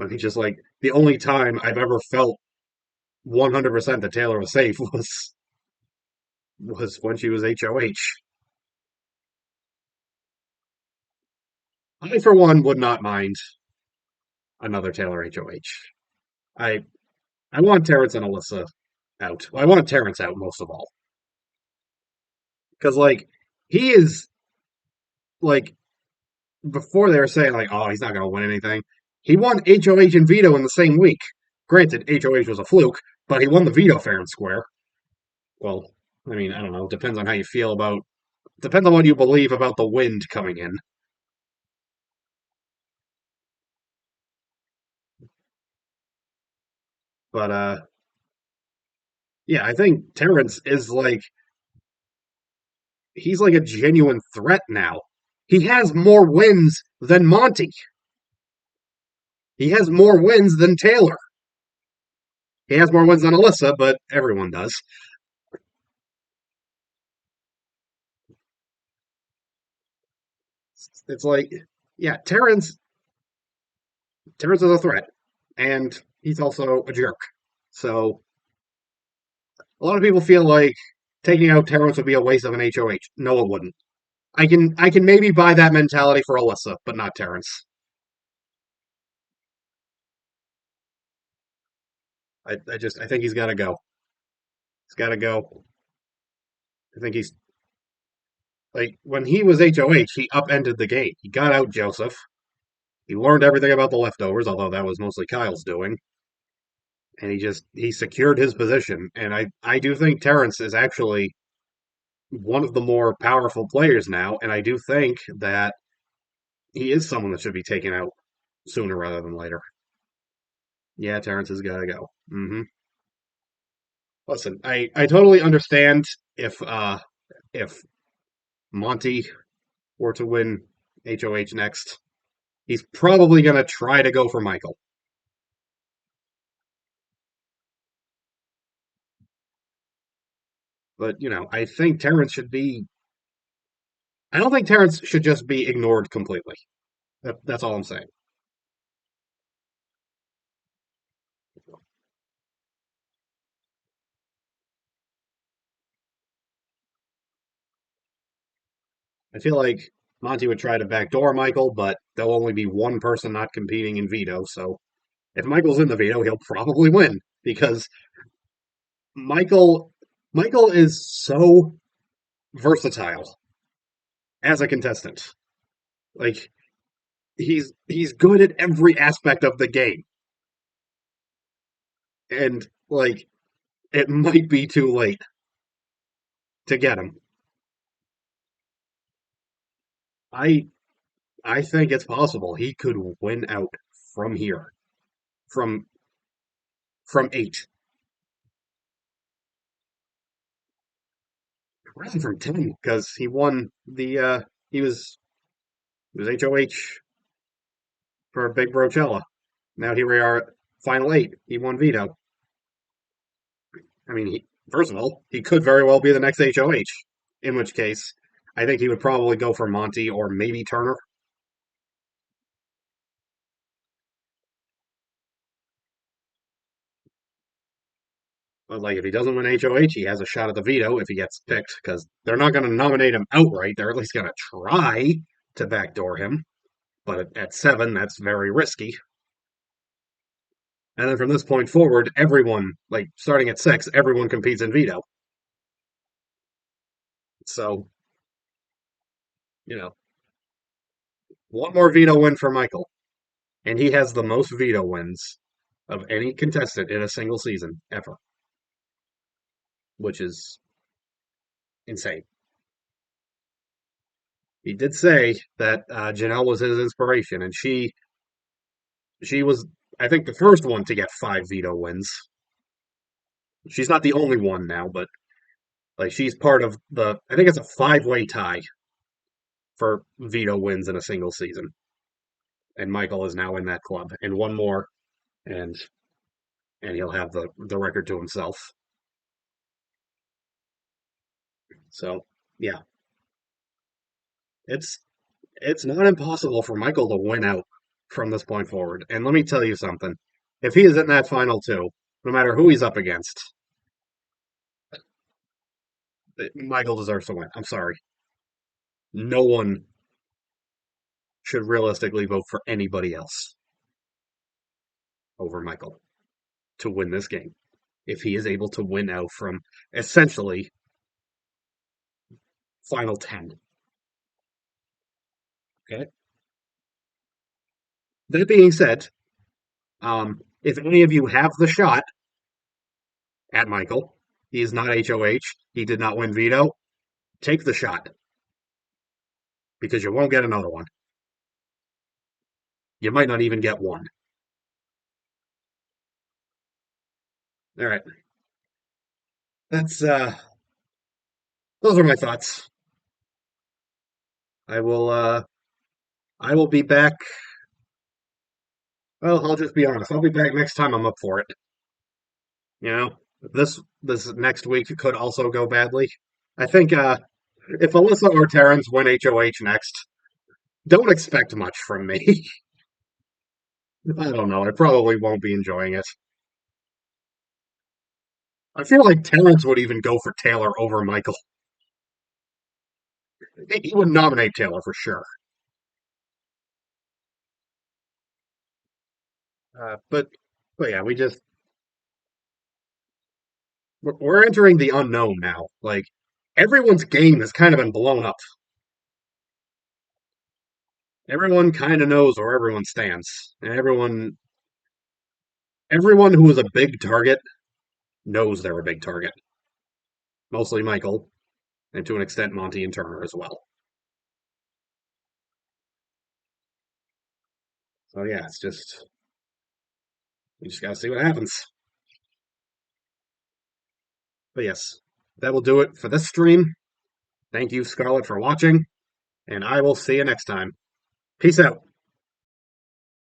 [SPEAKER 1] I mean, just like the only time I've ever felt 100% that Taylor was safe was when she was HOH. I, for one, would not mind another Taylor HOH. I I want Terrence and Alyssa out. Well, I want Terrence out most of all because like he is like before they were saying like, oh, he's not going to win anything. He won HOH and veto in the same week. Granted, HOH was a fluke, but he won the veto fair and square. Well, I mean, I don't know. Depends on how you feel about. Depends on what you believe about the wind coming in. But yeah, I think Terrence is like he's like a genuine threat now. He has more wins than Monty. He has more wins than Taylor. He has more wins than Alyssa, but everyone does. It's like, yeah, Terrence is a threat, and he's also a jerk. So a lot of people feel like taking out Terrence would be a waste of an HOH. No, it wouldn't. I can maybe buy that mentality for Alyssa, but not Terrence. I think he's got to go. He's got to go. I think he's like when he was HOH, he upended the game. He got out Joseph. He learned everything about the leftovers, although that was mostly Kyle's doing. And he secured his position. And I do think Terrence is actually one of the more powerful players now, and I do think that he is someone that should be taken out sooner rather than later. Yeah, Terrence has got to go. Listen, I totally understand if Monty were to win HOH next, he's probably gonna try to go for Michael. But I think Terrence should be. I don't think Terrence should just be ignored completely. That's all I'm saying. I feel like Monty would try to backdoor Michael, but there'll only be one person not competing in veto. So if Michael's in the veto, he'll probably win because Michael Michael is so versatile as a contestant. Like he's good at every aspect of the game, and like it might be too late to get him. I I think it's possible he could win out from here, from from 8, rather from 10, because he won the he was HOH for Big Brochella. Now here we are, final 8. He won veto. I mean, first of all, he could very well be the next HOH. In which case, I think he would probably go for Monty or maybe Turner. But like, if he doesn't win HOH, he has a shot at the veto if he gets picked because they're not going to nominate him outright. They're at least going to try to backdoor him. But at 7, that's very risky. And then from this point forward, everyone, like starting at 6, everyone competes in veto. So You know, one more veto win for Michael, and he has the most veto wins of any contestant in a single season ever, which is insane. He did say that Janelle was his inspiration, and she was, I think, the first one to get 5 veto wins. She's not the only one now, but like she's part of the. I think it's a 5-way tie for veto wins in a single season, and Michael is now in that club, and one more, and he'll have the record to himself. So yeah, it's it's not impossible for Michael to win out from this point forward. And let me tell you something: if he is in that final two, no matter who he's up against, Michael deserves to win. I'm sorry, no one should realistically vote for anybody else over Michael to win this game if he is able to win out from essentially final 10. Okay. That being said, if any of you have the shot at Michael, he is not HOH. He did not win veto. Take the shot because you won't get another one. You might not even get one. All right. That's those are my thoughts. I will be back. Well, I'll just be honest. I'll be back next time I'm up for it. You know, this next week could also go badly. I think if Alyssa or Terrence win HOH next, don't expect much from me. I don't know. I probably won't be enjoying it. I feel like Terrence would even go for Taylor over Michael. He would nominate Taylor for sure. But yeah, we're entering the unknown now. Like everyone's game has kind of been blown up. Everyone kind of knows where everyone stands, and everyone who is a big target knows they're a big target. Mostly Michael, and to an extent Monty and Turner as well. So yeah, it's just we just gotta see what happens. But yes, that will do it for this stream. Thank you, Scarlett, for watching, and I will see you next time. Peace out.